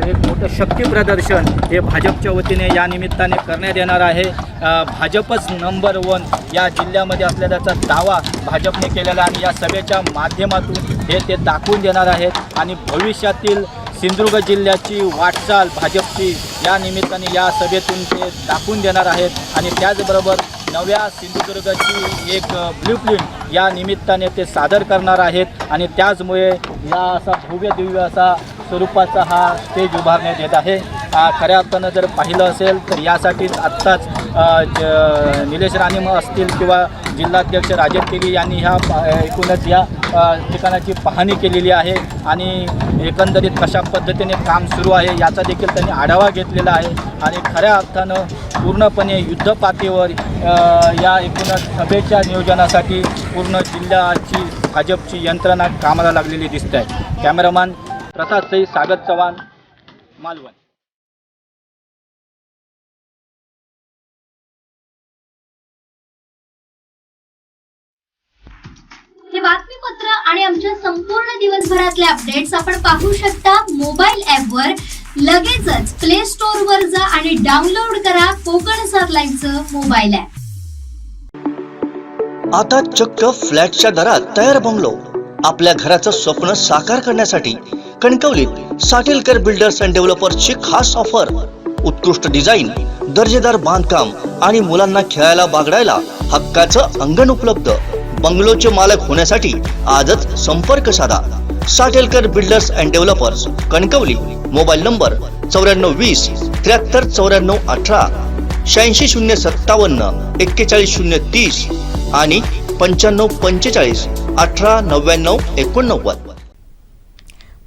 एक मोठं शक्ती प्रदर्शन हे भाजपच्या वतीने या निमित्ताने करण्यात येणार आहे. भाजपच नंबर 1 या जिल्ह्यामध्ये असल्याचा दावा भाजपने केलेला आणि या सभेच्या माध्यमातून हे ते दाखवून देणार आहेत आणि भविष्यातील सिंधुदुर्ग जिल्ह्याची वाटचाल भाजपची या निमित्ताने या सभेतून ते दाखवून देणार आहेत आणि त्याचबरोबर नव्या सिंधुदुर्गची एक ब्ल्यूप्रिंट या निमित्ताने ते सादर करणार आहेत आणि त्याचमुळे या असा भव्य दिव्य असा स्वरूपाचा हा स्टेज उभारण्यात येत आहे. खऱ्या अर्थानं जर पाहिलं असेल तर यासाठीच आत्ताच निलेश राणे असतील किंवा जिल्हाध्यक्ष राजन तेली यांनी ह्या एकूणच या ठिकाणाची पाहणी केलेली आहे आणि एकंदरीत कशा पद्धतीने काम सुरू आहे याचा देखील त्यांनी आढावा घेतलेला आहे आणि खऱ्या अर्थानं पूर्णपणे युद्ध पातळीवर या एकूणच सभेच्या नियोजनासाठी पूर्ण जिल्ह्याची भाजपची यंत्रणा कामाला लागलेली दिसते आहे. कॅमेरामॅन प्रसाद सई, सागर चव्हाण, मालवण. हे बातमीपत्र आणि आमच्या संपूर्ण दिवसभरातले अपडेट्स आपण पाहू शकता मोबाईल ॲपवर. लगेचच प्ले स्टोअर वर जा आणि डाउनलोड करा कोकण 7 लाईनचं मोबाईल ॲप. आता चक्क फ्लॅटच्या दरात तयार बंगलो. आपल्या घराचं स्वप्न साकार करण्यासाठी कणकवलीत साटेलकर बिल्डर्स अँड डेव्हलपर्सची खास ऑफर. उत्कृष्ट डिझाईन, दर्जेदार बांधकाम आणि मुलांना खेळायला बागडायला हक्काचं अंगण उपलब्ध. बंगलोचे मालक होण्यासाठी आजच संपर्क साधा. Satelkar builders and developers, Kankavli. Mobile number 9420 73 94 18, 86 057 41 030 आणि 95 45 18 99 89.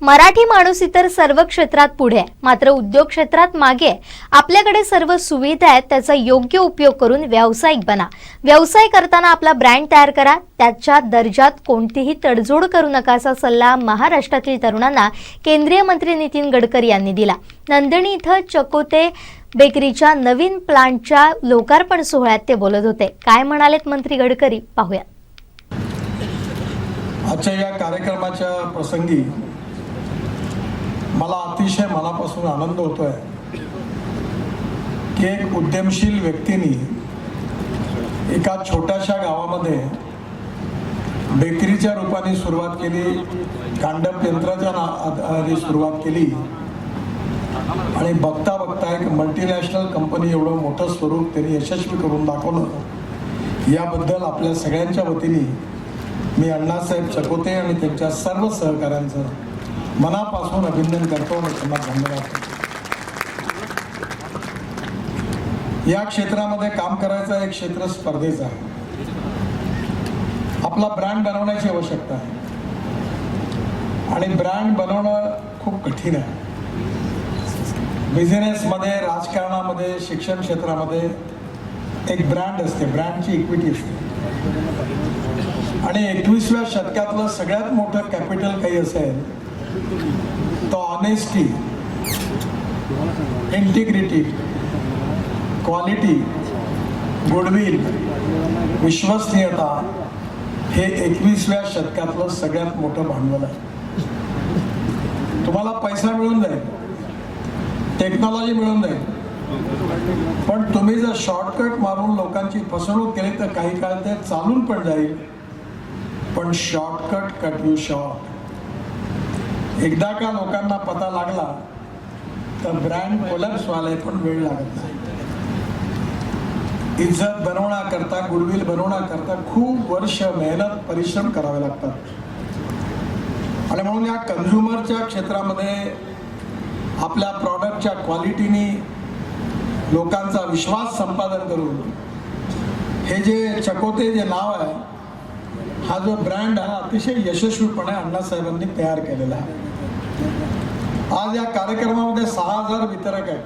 मराठी माणूस इतर सर्व क्षेत्रात पुढे आहे, मात्र उद्योग क्षेत्रात मागे. आपल्याकडे सर्व सुविधा आहेत, त्याचा योग्य उपयोग करून व्यावसायिक बना. व्यवसाय करताना आपला ब्रँड तयार करा, त्याच्या दर्जात कोणतीही तडजोड करू नका असा सल्ला महाराष्ट्रातील तरुणांना केंद्रीय मंत्री नितीन गडकरी यांनी दिला. नंदिनी इथं चकोते बेकरीच्या नवीन प्लांटच्या लोकार्पण सोहळ्यात ते बोलत होते. काय म्हणालेत मंत्री गडकरी पाहूया. आजच्या या कार्यक्रमाच्या प्रसंगी मला अतिशय मनापासून आनंद होतोय की एक उद्यमशील व्यक्तीने एका छोट्याशा गावामध्ये बेकरीच्या रूपाने सुरुवात केली, कांडप यंत्राच्या आधी सुरुवात केली आणि बघता बघता एक मल्टीनॅशनल कंपनी एवढं मोठं स्वरूप त्यांनी यशस्वी करून दाखवलं. याबद्दल आपल्या सगळ्यांच्या वतीने मी अण्णासाहेब चकोते आणि त्यांच्या सर्व सहकाऱ्यांचं मनापासून अभिनंदन करतो आणि त्यांना धन्यवाद करतो. या क्षेत्रामध्ये काम करायचं एक क्षेत्र स्पर्धेचं आहे. आपला ब्रँड बनवण्याची आवश्यकता आहे आणि ब्रँड बनवणं खूप कठीण आहे. बिझनेसमध्ये, राजकारणामध्ये, शिक्षण क्षेत्रामध्ये एक ब्रँड असते, ब्रँडची इक्विटी असते आणि 21व्या शतकातलं सगळ्यात मोठं कॅपिटल काही असेल तो ऑनेस्टी, इंटिग्रिटी, क्वालिटी, गुडविल, विश्वसनीयता हे 21व्या शतकातलं सगळ्यात मोठं भांडवल आहे. तुम्हाला पैसा मिळून जाईल, टेक्नॉलॉजी मिळून जाईल, पण तुम्ही जर शॉर्टकट मारून लोकांची फसवणूक केली तर काही काळ ते चालून पण जाईल, पण शॉर्टकट कट यू शॉर्ट. एकदा का लोकांना पता लागला तर ब्रँड कोलॅप्स व्हायला पण वेळ लागत नाही. इज्जत बनवण्याकरता, गुडविल बनवण्याकरता खूप वर्ष मेहनत, परिश्रम करावे लागतात आणि म्हणून या कन्झ्युमरच्या क्षेत्रामध्ये आपल्या प्रॉडक्टच्या क्वालिटीनी लोकांचा विश्वास संपादन करून हे जे चकोते जे नाव आहे, हा जो ब्रँड हा अतिशय यशस्वीपणे अण्णासाहेबांनी तयार केलेला आहे. आज या कार्यक्रमामध्ये 6000 वितरक आहेत.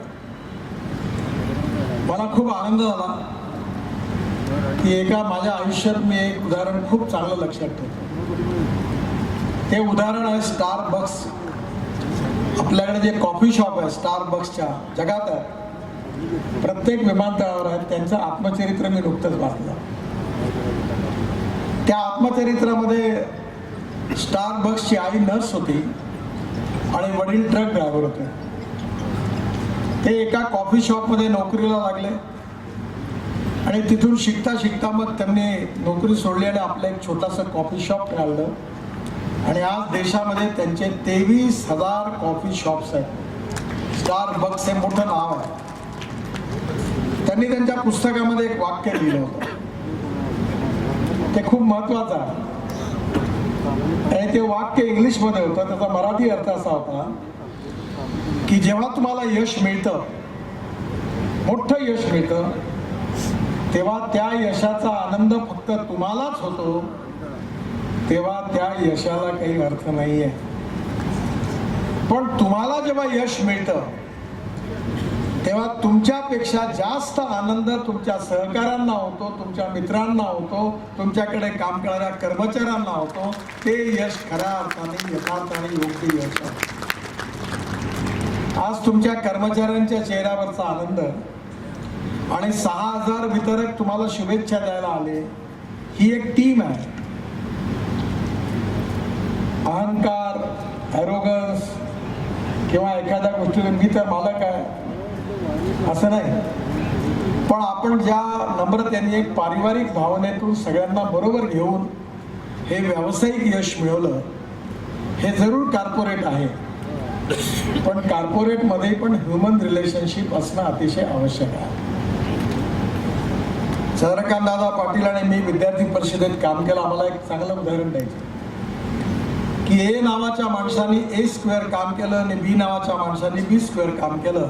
मला खूप आनंद झाला की एका माझ्या आयुष्यात मी एक उदाहरण खूप चांगलं लक्षात ठेवतो. ते उदाहरण आहे स्टारबक्स. आपल्याकडे जे कॉफी शॉप आहे स्टारबक्सच्या जगात आहे, प्रत्येक विमानतळावर आहे. त्यांचं आत्मचरित्र मी नुकतंच वाचलं. त्या आत्मचरित्रामध्ये स्टारबक्सची आई नर्स होती आणि वडील ट्रक ड्रायव्हर होते. ते एका कॉफी शॉपमध्ये नोकरीला लागले आणि तिथून शिकता शिकता मग त्यांनी नोकरी सोडली आणि आपलं एक छोटासा कॉफी शॉप काढलं. आणि आज देशामध्ये त्यांचे 23,000 कॉफी शॉप्स आहेत. स्टारबक्स हे मोठं नाव आहे. त्यांनी त्यांच्या पुस्तकामध्ये एक वाक्य लिहिलं होतं, ते खूप महत्वाचं आहे. आणि ते वाक्य इंग्लिशमध्ये होतं. त्याचा मराठी अर्थ असा होता की जेव्हा तुम्हाला यश मिळतं, मोठं यश मिळतं, तेव्हा त्या यशाचा आनंद फक्त तुम्हालाच होतो, तेव्हा त्या यशाला काही अर्थ नाही आहे. पण तुम्हाला जेव्हा यश मिळतं तेव्हा तुमच्यापेक्षा जास्त आनंद तुमच्या सहकाऱ्यांना होतो, तुमच्या मित्रांना होतो, तुमच्याकडे काम करणाऱ्या कर्मचाऱ्यांना होतो. ते यश खऱ्या अर्थाने यथार्थाने योग्य यश आहे. आज तुमच्या कर्मचाऱ्यांच्या चेहऱ्यावरचा आनंद आणि 6000 वितरक तुम्हाला शुभेच्छा द्यायला आले, ही एक टीम आहे. अहंकार, ॲरोगन्स किंवा एखाद्या गोष्टीला मी तर मालक आहे असं नाही. पण आपण ज्या नम्रतेने एक पारिवारिक भावनेतून सगळ्यांना बरोबर घेऊन हे व्यावसायिक यश मिळवलं, हे जरूर कॉर्पोरेट आहे. पण कॉर्पोरेटमध्ये पण ह्युमन रिलेशनशिप असणं अतिशय आवश्यक आहे. चंद्रकांतदादा पाटील आणि मी विद्यार्थी परिषदेत काम केलं. आम्हाला एक चांगलं उदाहरण द्यायचं की ए नावाच्या माणसाने A² काम केलं आणि बी नावाच्या माणसाने B² काम केलं,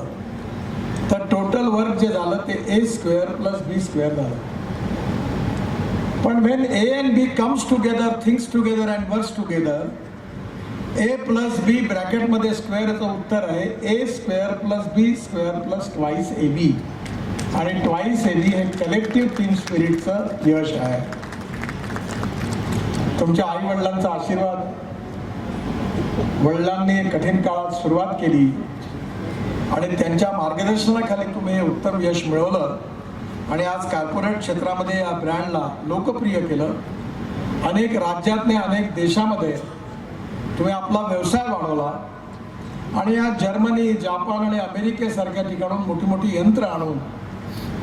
तर टोटल वर्क जे झालं ते A² + B² झालं. पण when A and B comes together, thinks together and works together, A + B ब्रॅकेटमध्ये स्क्वेअरचं उत्तर आहे A² + B² + 2AB. आणि 2AB हे कलेक्टिव्ह टीम स्पिरिटचं यश आहे. तुमच्या आई वडिलांचा आशीर्वाद, वडिलांनी कठीण काळात सुरुवात केली आणि त्यांच्या मार्गदर्शनाखाली तुम्ही हे उत्तम यश मिळवलं आणि आज कॉर्पोरेट क्षेत्रामध्ये या ब्रँडला लोकप्रिय केलं. अनेक राज्यातने अनेक देशामध्ये तुम्ही आपला व्यवसाय वाढवला आणि या जर्मनी, जापान आणि अमेरिकेसारख्या ठिकाणून मोठी मोठी यंत्र आणून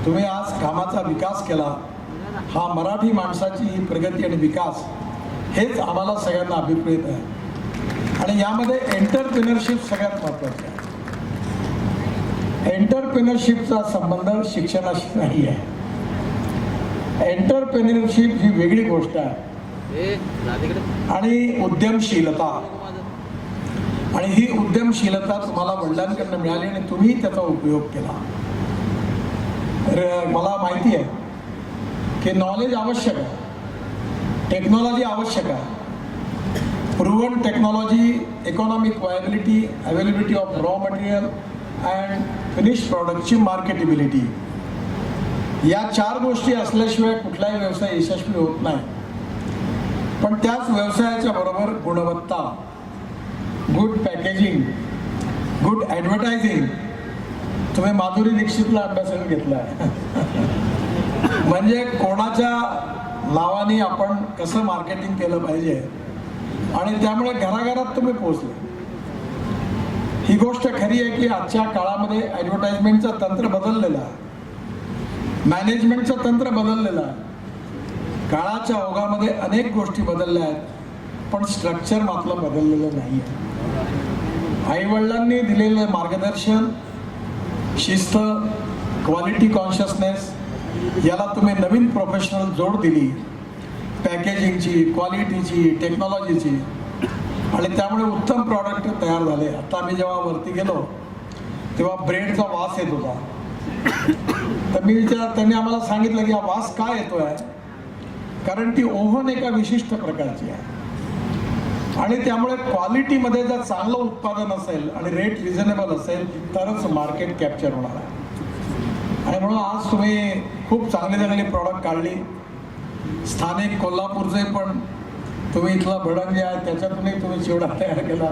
तुम्ही आज कामाचा विकास केला. हा मराठी माणसाची ही प्रगती आणि विकास हेच आम्हाला सगळ्यांना अभिप्रेत आहे. आणि यामध्ये एंटरप्रिनरशिप सगळ्यात महत्त्वाचं आहे. एंटरप्रिनरशिपचा संबंध शिक्षणाशी नाही आहे. एंटरप्रिनरशिप ही वेगळी गोष्ट आहे. आणि उद्यमशीलता, आणि ही उद्यमशीलता तुम्हाला वडिलांकडून मिळाली आणि तुम्ही त्याचा उपयोग केला. मला माहिती आहे की नॉलेज आवश्यक आहे, टेक्नॉलॉजी आवश्यक आहे. Proven technology, economic viability, availability of raw material and finish प्रॉडक्टची मार्केटेबिलिटी, या 4 गोष्टी असल्याशिवाय कुठलाही व्यवसाय यशस्वी होत नाही. पण त्याच व्यवसायाच्या बरोबर गुणवत्ता, गुड पॅकेजिंग, गुड ॲडव्हर्टायझिंग. तुम्ही माधुरी दीक्षितला अभ्यासून घेतला म्हणजे कोणाच्या नावाने आपण कसं मार्केटिंग केलं पाहिजे आणि त्यामुळे घराघरात तुम्ही पोहोचले. ही गोष्ट खरी आहे की आजच्या काळामध्ये ॲडव्हर्टाइजमेंटचं तंत्र बदललेलं आहे, मॅनेजमेंटचं तंत्र बदललेलं आहे. काळाच्या ओघामध्ये अनेक गोष्टी बदलल्या आहेत, पण स्ट्रक्चर मात्र बदललेलं नाही आहे. आईवडिलांनी दिलेलं मार्गदर्शन, शिस्त, क्वालिटी कॉन्शियसनेस, याला तुम्ही नवीन प्रोफेशनल जोड दिली, पॅकेजिंगची, क्वालिटीची, टेक्नॉलॉजीची, आणि त्यामुळे उत्तम प्रॉडक्ट तयार झाले. आता आम्ही जेव्हा वरती गेलो तेव्हा ब्रेडचा वास येत होता. तर मी त्यांनी आम्हाला सांगितलं की हा वास का येतोय, कारण ती ओव्हन एका विशिष्ट प्रकारची आहे आणि त्यामुळे क्वालिटीमध्ये जर चांगलं उत्पादन असेल आणि रेट रिझनेबल असेल तरच मार्केट कॅप्चर होणार आहे. आणि म्हणून आज तुम्ही खूप चांगली प्रॉडक्ट काढली. स्थानिक कोल्हापूरचे पण तुम्ही इथला भडंग जे आहे त्याच्यातूनही तुम्ही चिवडा तयार केला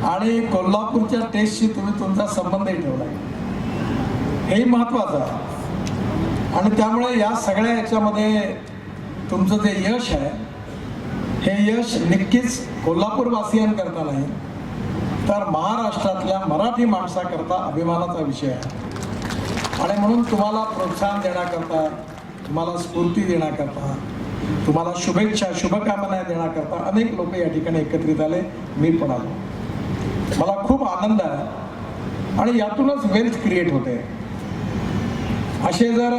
आणि कोल्हापूरच्या टेस्टशी तुम्ही तुमचा संबंधही ठेवला, हेही महत्त्वाचं आहे. आणि त्यामुळे या सगळ्या याच्यामध्ये तुमचं जे यश आहे हे यश नक्कीच कोल्हापूरवासियांकरता नाही तर महाराष्ट्रातल्या मराठी माणसाकरता अभिमानाचा विषय आहे. आणि म्हणून तुम्हाला प्रोत्साहन देण्याकरता, तुम्हाला स्फूर्ती देण्याकरता, तुम्हाला शुभेच्छा शुभकामना देण्याकरता अनेक लोक या ठिकाणी एकत्रित आले. मी पण आलो. मला खूप आनंद आहे आणि यातूनच वेल्थ क्रिएट होते. असे जर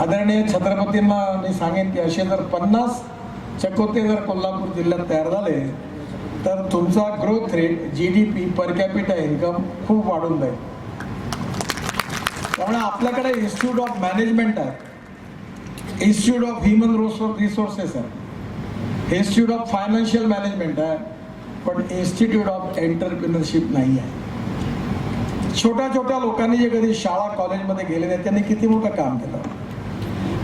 आदरणीय छत्रपतींना मी सांगेन की असे जर 50 चकोते जर कोल्हापूर जिल्ह्यात तयार झाले तर तुमचा growth rate, GDP, per capita income खूप वाढून जाईल. त्यामुळे आपल्याकडे इन्स्टिट्यूट ऑफ मॅनेजमेंट आहे, इन्स्टिट्यूट ऑफ ह्युमन रिसोर्सेस आहे, इन्स्टिट्यूट ऑफ फायनान्शियल मॅनेजमेंट आहे, पण इन्स्टिट्यूट ऑफ एंटरप्रिनरशिप नाही आहे. छोट्या लोकांनी जे कधी शाळा कॉलेजमध्ये गेले नाही त्यांनी किती मोठं काम केलं.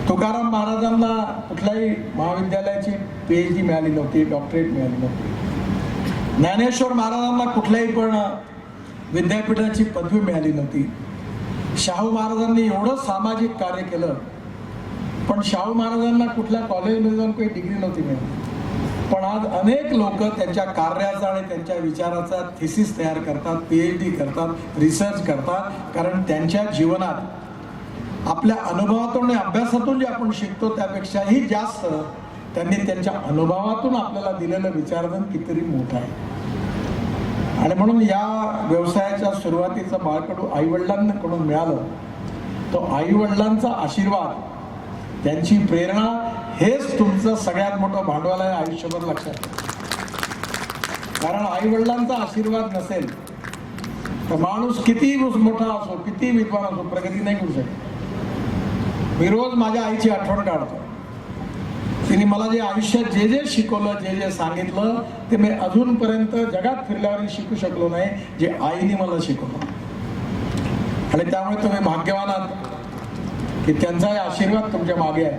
तुकाराम महाराजांना कुठल्याही महाविद्यालयाची PhD मिळाली नव्हती, डॉक्टरेट मिळाली नव्हती. ज्ञानेश्वर महाराजांना कुठल्याही पण विद्यापीठाची पदवी मिळाली नव्हती. शाहू महाराजांनी एवढं सामाजिक कार्य केलं पण शाहू महाराजांना कुठल्या कॉलेजमध्ये जाऊन काही डिग्री नव्हती मिळाली. पण आज अनेक लोक त्यांच्या कार्याचा आणि त्यांच्या विचाराचा थिसिस तयार करतात, PhD करतात, रिसर्च करतात, कारण त्यांच्या जीवनात आपल्या अनुभवातून आणि अभ्यासातून जे आपण शिकतो त्यापेक्षाही जास्त त्यांनी त्यांच्या अनुभवातून आपल्याला दिलेलं विचारधन कितीतरी मोठं आहे. आणि म्हणून या व्यवसायाच्या सुरुवातीचं बाळकडू आईवडिलांकडून मिळालं. तो आईवडिलांचा आशीर्वाद, त्यांची प्रेरणा हेच तुमचं सगळ्यात मोठं भांडवल आहे आयुष्यभर लक्षात. कारण आईवडिलांचा आशीर्वाद नसेल तर माणूस किती मोठा असो, किती विद्वान असो, प्रगती नाही करू शकत. मी रोज माझ्या आईची आठवण काढतो. तिने मला जे आयुष्यात जे जे शिकवलं, जे जे सांगितलं ते मी अजूनपर्यंत जगात फिरल्यावर शिकू शकलो नाही जे आईने मला शिकवलं. आणि त्यामुळे तुम्ही भाग्यवान आहात की त्यांचाही आशीर्वाद तुमच्या मागे आहे.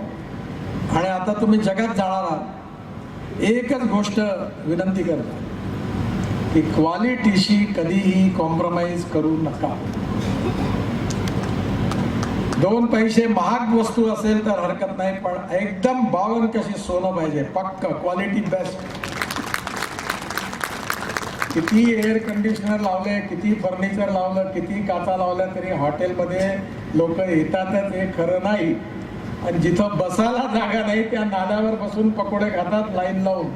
आणि आता तुम्ही जगात जाणार आहात. एकच गोष्ट विनंती करतो की क्वालिटीशी कधीही कॉम्प्रोमाइज करू नका. 2 पैसे महाग वस्तू असेल तर हरकत नाही, पण एकदम 52 कशी सोनं पाहिजे, पक्क क्वालिटी बेस्ट. किती एअर कंडिशनर लावले, किती फर्निचर लावलं, किती काचा लावल्या तरी हॉटेलमध्ये लोक येतातच हे खरं नाही. आणि जिथं बसायला जागा नाही त्या नाल्यावर बसून पकोडे खातात लाईन लावून.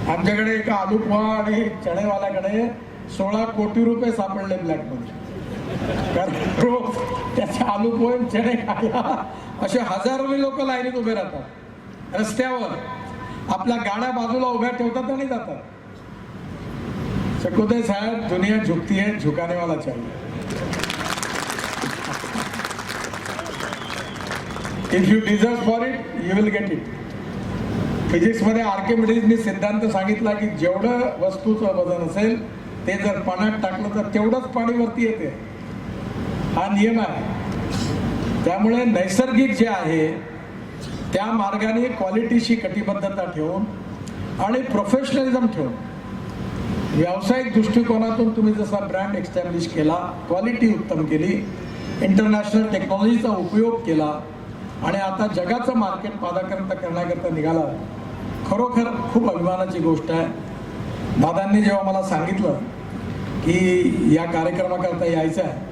आमच्याकडे एका आलू पोहा आणि चणेवाल्याकडे 16 कोटी रुपये सापडले ब्लॅकमध्ये. कारण रोज त्याचे आलू पोहे चणे खायला असे हजारो लोक लाईनीत उभे राहतात रस्त्यावर. आपल्या गाड्या बाजूला उभ्या ठेवतात आणि जातात. चकोते साहेब, दुनिया झुकती है, झुकाने वाला चाहिए. If you deserve for it you will get it. फिजिक्समध्ये आर्किमिडीजनी सिद्धांत सांगितला की जेवढं वस्तूचं वजन असेल ते जर पाण्यात टाकलं तर तेवढंच पाणी वरती येते. हा नियम आहे. त्यामुळे नैसर्गिक जे आहे त्या मार्गाने क्वालिटीशी कटिबद्धता ठेवून आणि प्रोफेशनलिझम ठेवून व्यावसायिक दृष्टिकोनातून तुम्ही जसा ब्रँड एस्टॅब्लिश केला, क्वालिटी उत्तम केली, इंटरनॅशनल टेक्नॉलॉजीचा उपयोग केला आणि आता जगाचं मार्केट पादाक्रांत करण्याकरता निघाला, खरोखर खूप अभिमानाची गोष्ट आहे. दादांनी जेव्हा मला सांगितलं की या कार्यक्रमाकरता यायचं आहे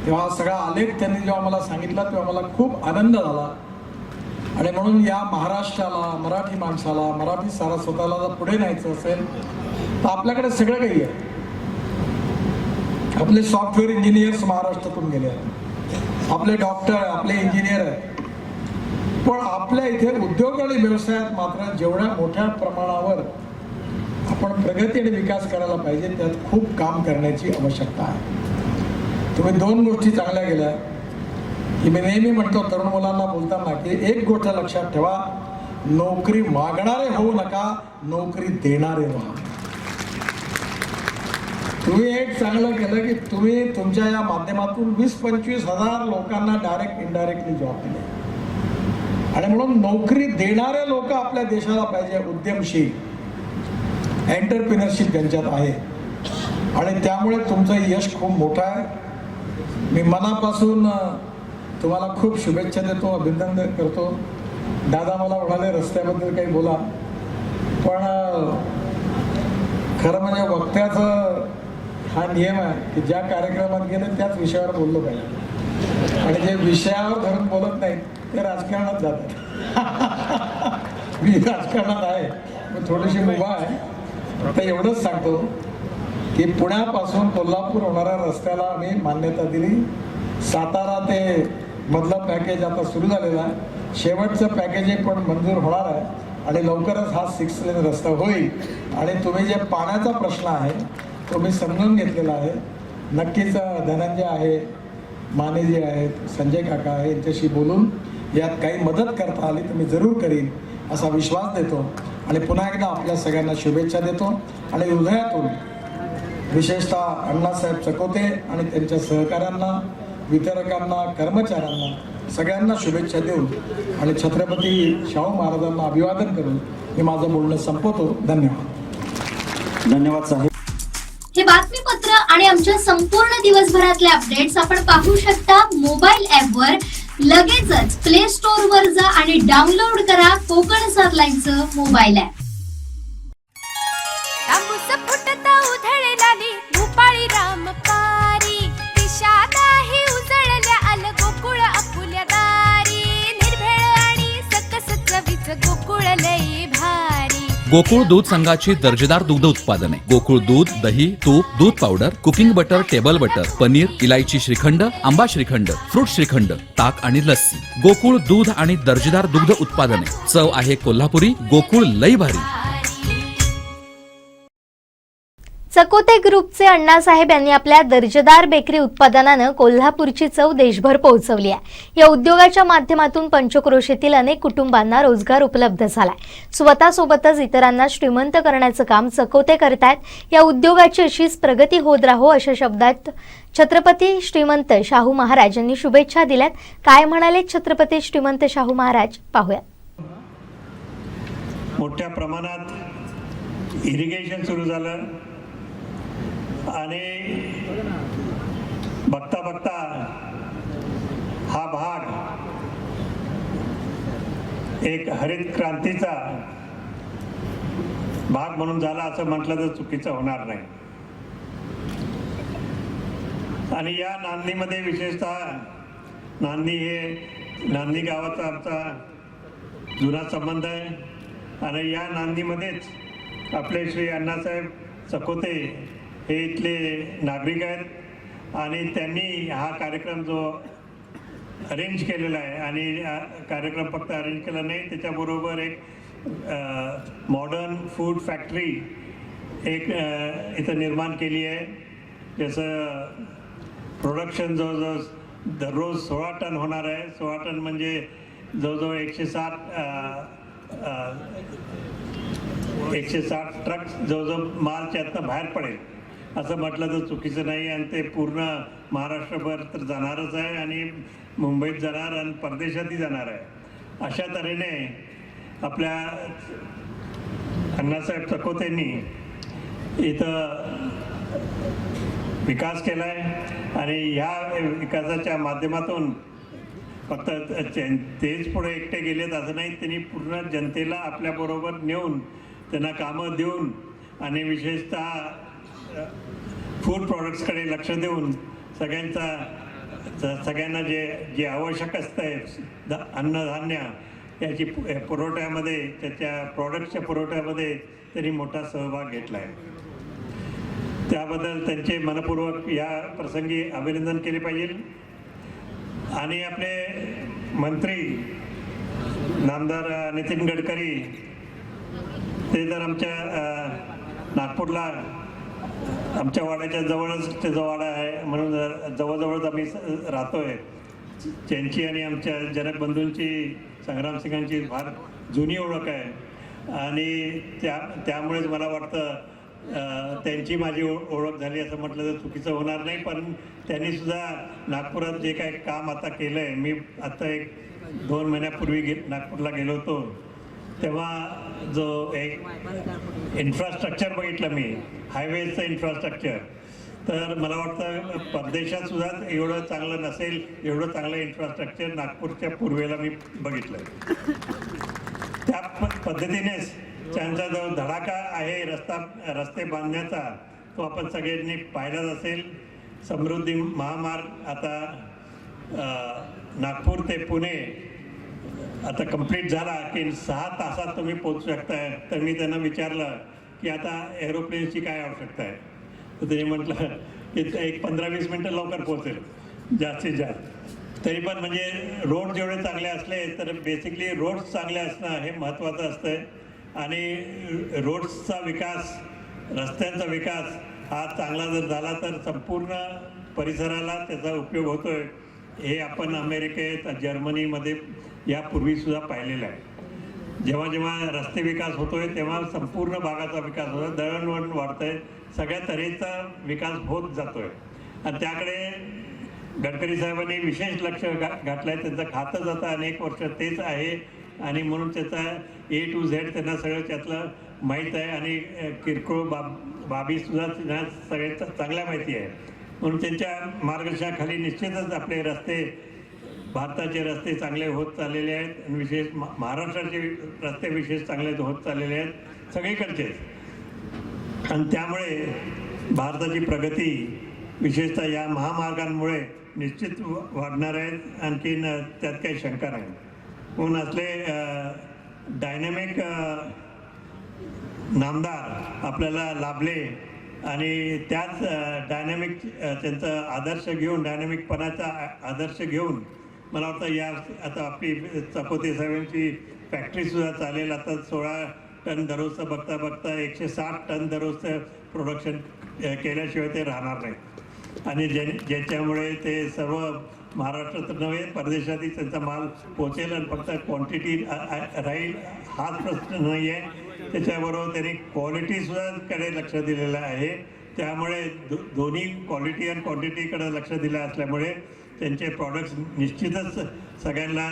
तेव्हा सगळा आलेख त्यांनी जेव्हा मला सांगितला तेव्हा मला खूप आनंद झाला. आणि म्हणून या महाराष्ट्राला, मराठी माणसाला, मराठी सारस्वताला जर पुढे न्यायचं असेल तर आपल्याकडे सगळं काही आहे. आपले सॉफ्टवेअर इंजिनियर्स महाराष्ट्रातून गेले आहेत, आपले डॉक्टर, आपले इंजिनियर आहेत. पण आपल्या इथे उद्योग आणि व्यवसायात मात्र जेवढ्या मोठ्या प्रमाणावर आपण प्रगती आणि विकास करायला पाहिजे त्यात खूप काम करण्याची आवश्यकता आहे. तुम्ही 2 गोष्टी चांगल्या केल्या की मी नेहमी म्हणतो तरुण मुलांना बोलताना की एक गोष्ट लक्षात ठेवा, नोकरी मागणारे होऊ नका, नोकरी देणारे व्हा. तुम्ही एक चांगलं केलं की तुम्ही तुमच्या या माध्यमातून 20-25 हजार लोकांना डायरेक्ट इनडायरेक्टली जॉब दिले. आणि म्हणून नोकरी देणारे लोक आपल्या देशाला पाहिजे, उद्यमशील, एंटरप्रिनरशिप ज्यांच्यात आहे. आणि त्यामुळे तुमचं यश खूप मोठं आहे. मी मनापासून तुम्हाला खूप शुभेच्छा देतो, अभिनंदन करतो. दादा मला म्हणाले रस्त्याबद्दल काही बोला, पण खरं म्हणजे वक्त्याचं हा नियम आहे की ज्या कार्यक्रमात गेले त्याच विषयावर बोललं पाहिजे. आणि जे विषयावर धरून बोलत नाहीत ते राजकारणात जातात. मी राजकारणात आहे, पण थोडीशी मुभा आहे. आता एवढंच सांगतो की पुण्यापासून कोल्हापूर होणाऱ्या रस्त्याला आम्ही मान्यता दिली. सातारा ते मधलं पॅकेज आता सुरू झालेलं आहे. शेवटचं पॅकेज पण मंजूर होणार आहे आणि लवकरच हा 6 लेन रस्ता होईल. आणि तुम्ही जे पाण्याचा प्रश्न आहे तो मी समजून घेतलेला आहे. नक्कीच धनंजय आहे, माने जे आहेत, संजय काका आहे, यांच्याशी बोलून यात काही मदत करता आली तर मी जरूर करीन असा विश्वास देतो. आणि पुन्हा एकदा आपल्या सगळ्यांना शुभेच्छा देतो. आणि हृदयातून विशेषतः अण्णासाहेब चकोते आणि त्यांच्या सहकाऱ्यांना, वितरकांना, कर्मचाऱ्यांना सगळ्यांना शुभेच्छा देऊन आणि छत्रपती शाहू महाराजांना अभिवादन करून मी माझं बोलणं संपवतो. धन्यवाद. धन्यवाद साहेब. हे बातमीपत्र आणि आमच्या संपूर्ण दिवसभरातले अपडेट्स आपण पाहू शकता मोबाईल ॲपवर. लगेचच प्ले स्टोअर वर जा आणि डाउनलोड करा कोकण 7 लाईनचं मोबाईल ॲप. तांबूस फुटता उधळलाली भूपाळी रामपारी, दिशा नाही उजळल्या आल गोकुळ आपुल्या दारी. निर्भेळ आणि सकस चवीच गोकुळ लई भारी. गोकुळ दूध संघाची दर्जेदार दुग्ध उत्पादने गोकुळ दूध, दही, तूप, दूध powder, cooking butter, table butter, paneer, इलायची श्रीखंड, आंबा श्रीखंड, फ्रूट श्रीखंड, ताक आणि लस्सी. गोकुळ दूध आणि दर्जेदार दुग्ध उत्पादने. चव आहे कोल्हापुरी. गोकुळ लई भारी. चकोते ग्रुपचे अण्णासाहेब यांनी आपल्या दर्जेदार बेकरी उत्पादनानं कोल्हापूरची चव देशभर पोहोचवली आहे. या उद्योगाच्या माध्यमातून पंचक्रोशीतील अनेक कुटुंबांना रोजगार उपलब्ध झालाय. स्वतःसोबतच इतरांना श्रीमंत करण्याचं काम चकोते करतायत. या उद्योगाची अशीच प्रगती होत राहो अशा शब्दात छत्रपती श्रीमंत शाहू महाराज यांनी शुभेच्छा दिल्यात. काय म्हणाले छत्रपती श्रीमंत शाहू महाराज पाहूया. मोठ्या प्रमाणात इरिगेशन सुरू झालं आणि बघता बघता हा भाग एक हरित क्रांतीचा भाग म्हणून झाला असं म्हटलं तर चुकीचं होणार नाही. आणि या नांदीमध्ये विशेषतः नांदी गावाचा आमचा जुना संबंध आहे. आणि या नांदीमध्येच आपले श्री अण्णासाहेब चकोते हे इथले नागरिक आहेत. आणि त्यांनी हा कार्यक्रम जो अरेंज केलेला आहे आणि कार्यक्रम फक्त अरेंज केला नाही, त्याच्याबरोबर एक मॉडर्न फूड फॅक्टरी एक इथं निर्माण केली आहे. ज्याचं प्रोडक्शन जवळजवळ दररोज 16 टन होणार आहे. 16 टन म्हणजे जवळजवळ 160 ट्रक जवळजवळ माल त्यातनं बाहेर पडेल असं म्हटलं तर चुकीचं नाही. आणि ते पूर्ण महाराष्ट्रभर तर जाणारच आहे आणि मुंबईत जाणार आणि परदेशातही जाणार आहे. अशा तऱ्हेने आपल्या अण्णासाहेब चकोतेंनी इथं विकास केला आहे. आणि ह्या विकासाच्या माध्यमातून फक्त तेच पुढे एकटे गेलेत असं नाही, त्यांनी पूर्ण जनतेला आपल्याबरोबर नेऊन त्यांना कामं देऊन आणि विशेषतः फूड प्रॉडक्ट्सकडे लक्ष देऊन सगळ्यांना जे आवश्यक असतं अन्नधान्य याची पुरवठ्यामध्ये, त्याच्या प्रॉडक्टच्या पुरवठ्यामध्ये त्यांनी मोठा सहभाग घेतला आहे. त्याबद्दल त्यांचे मनपूर्वक या प्रसंगी अभिनंदन केले पाहिजे. आणि आपले मंत्री नामदार नितीन गडकरी ते तर आमच्या नागपूरला आमच्या वाड्याच्या जवळच त्याचा वाडा आहे, म्हणून जवळजवळच आम्ही राहतोय. त्यांची आणि आमच्या जनक बंधूंची, संग्रामसिंगांची फार जुनी ओळख आहे आणि त्यामुळेच मला वाटतं त्यांची माझी ओळख झाली असं म्हटलं तर चुकीचं होणार नाही. पण त्यांनीसुद्धा नागपुरात जे काही काम आता केलं आहे, मी आता 1-2 महिन्यापूर्वी नागपूरला गेलो होतो, तेव्हा जो एक इन्फ्रास्ट्रक्चर बघितलं मी, हायवेचं इन्फ्रास्ट्रक्चर, तर मला वाटतं परदेशात सुद्धा एवढं चांगलं नसेल, एवढं चांगलं इन्फ्रास्ट्रक्चर नागपूरच्या पूर्वेला मी बघितलं. त्या पद्धतीनेच त्यांचा जो धडाका आहे रस्ते बांधण्याचा, तो आपण सगळ्यांनी पाहिलाच असेल. समृद्धी महामार्ग आता नागपूर ते पुणे आता कंप्लीट झाला की 6 तासात तुम्ही पोहोचू शकताय. तर मी त्यांना विचारलं की आता एरोप्लेनची काय आवश्यकता आहे, तर त्यांनी म्हटलं की 15-20 मिनटं लवकर पोहोचेल जास्तीत जास्त. तरी पण म्हणजे रोड जेवढे चांगले असले तर बेसिकली रोड्स चांगले असणं हे महत्त्वाचं असतं आणि रोड्सचा विकास, रस्त्यांचा विकास हा चांगला जर झाला तर संपूर्ण परिसराला त्याचा उपयोग होतोय. हे आपण अमेरिकेत, जर्मनीमध्ये यापूर्वीसुद्धा पाहिलेलं आहे. जेव्हा जेव्हा रस्ते विकास होतोय तेव्हा संपूर्ण भागाचा विकास होतो, दळणवळण वाढतंय, सगळ्या तऱ्हेचा विकास होत जातोय आणि त्याकडे गडकरी साहेबांनी विशेष लक्ष घातलं आहे. त्यांचं खातं जातं अनेक वर्ष तेच आहे आणि म्हणून त्याचा A to Z त्यांना सगळं त्यातलं माहीत आहे आणि किरकोळ बाबीसुद्धा त्यांना सगळे चांगल्या माहिती आहे. म्हणून त्यांच्या मार्गदर्शनाखाली निश्चितच आपले रस्ते, भारताचे रस्ते चांगले होत चाललेले आहेत आणि विशेष महाराष्ट्राचे रस्ते विशेष चांगले होत चाललेले आहेत सगळीकडचे. आणि त्यामुळे भारताची प्रगती विशेषतः या महामार्गांमुळे निश्चित वाढणार आहे, आणखीन त्यात काही शंका नाही. म्हणून असले डायनॅमिक नामदार आपल्याला लाभले आणि त्याच डायनॅमिक त्यांचा आदर्श घेऊन, डायनॅमिकपणाचा आदर्श घेऊन मला वाटतं आता आपली चकोते साहेबांची फॅक्टरीसुद्धा चालेल. आता 16 टन दररोजचं बघता बघता 160 टन दररोजचं प्रोडक्शन केल्याशिवाय ते राहणार नाही आणि ज्याच्यामुळे ते सर्व महाराष्ट्रात नव्हे परदेशातही त्यांचा माल पोचेल आणि फक्त क्वांटिटी राहील हाच प्रश्न नाही आहे. त्याच्याबरोबर त्यांनी क्वालिटीसुद्धा कडे लक्ष दिलेलं आहे. त्यामुळे दोन्ही क्वालिटी आणि क्वांटिटीकडे लक्ष दिलं असल्यामुळे त्यांचे प्रॉडक्ट्स निश्चितच सगळ्यांना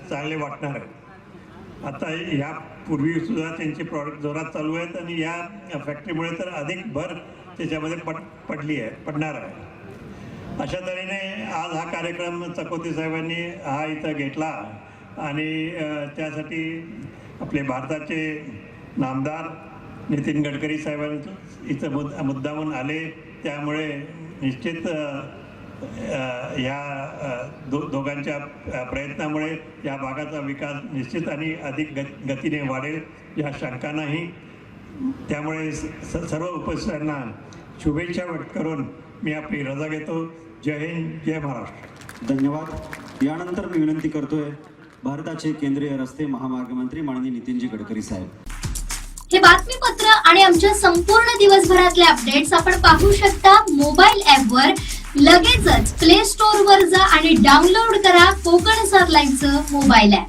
चांगले वाटणार आहेत. आता यापूर्वीसुद्धा त्यांचे प्रॉडक्ट जोरात चालू आहेत आणि या फॅक्टरीमुळे तर अधिक भर त्याच्यामध्ये पडणार आहे. अशा तऱ्हेने आज हा कार्यक्रम चकोते साहेबांनी हा इथं घेतला आणि त्यासाठी आपले भारताचे नामदार नितीन गडकरी साहेबांचं इथं मुद्दामून आले. त्यामुळे निश्चित या दोघांच्या प्रयत्नामुळे या भागाचा विकास निश्चित आणि अधिक गतीने वाढेल या शंका नाही. त्यामुळे सर्व उपस्थितांना शुभेच्छा व्यक्त करून मी आपली रजा घेतो. जय हिंद, जय महाराष्ट्र. धन्यवाद. यानंतर मी विनंती करतोय भारताचे केंद्रीय रस्ते महामार्ग मंत्री माननीय नितीनजी गडकरी साहेब. हे बातमीपत्र आणि आमच्या संपूर्ण दिवसभरातले अपडेट्स आपण पाहू शकता मोबाईल ॲपवर. लगेचच प्ले स्टोअर वर जा आणि डाउनलोड करा कोकण 7 लाईव्हचं मोबाईल ॲप.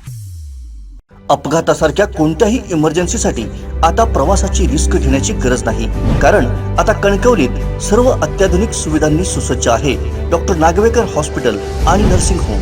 अपघातासारख्या कोणत्याही इमर्जन्सीसाठी आता प्रवासाची रिस्क घेण्याची गरज नाही, कारण आता कणकवलीत सर्व अत्याधुनिक सुविधांनी सुसज्ज आहे डॉक्टर नागवेकर हॉस्पिटल आणि नर्सिंग होम.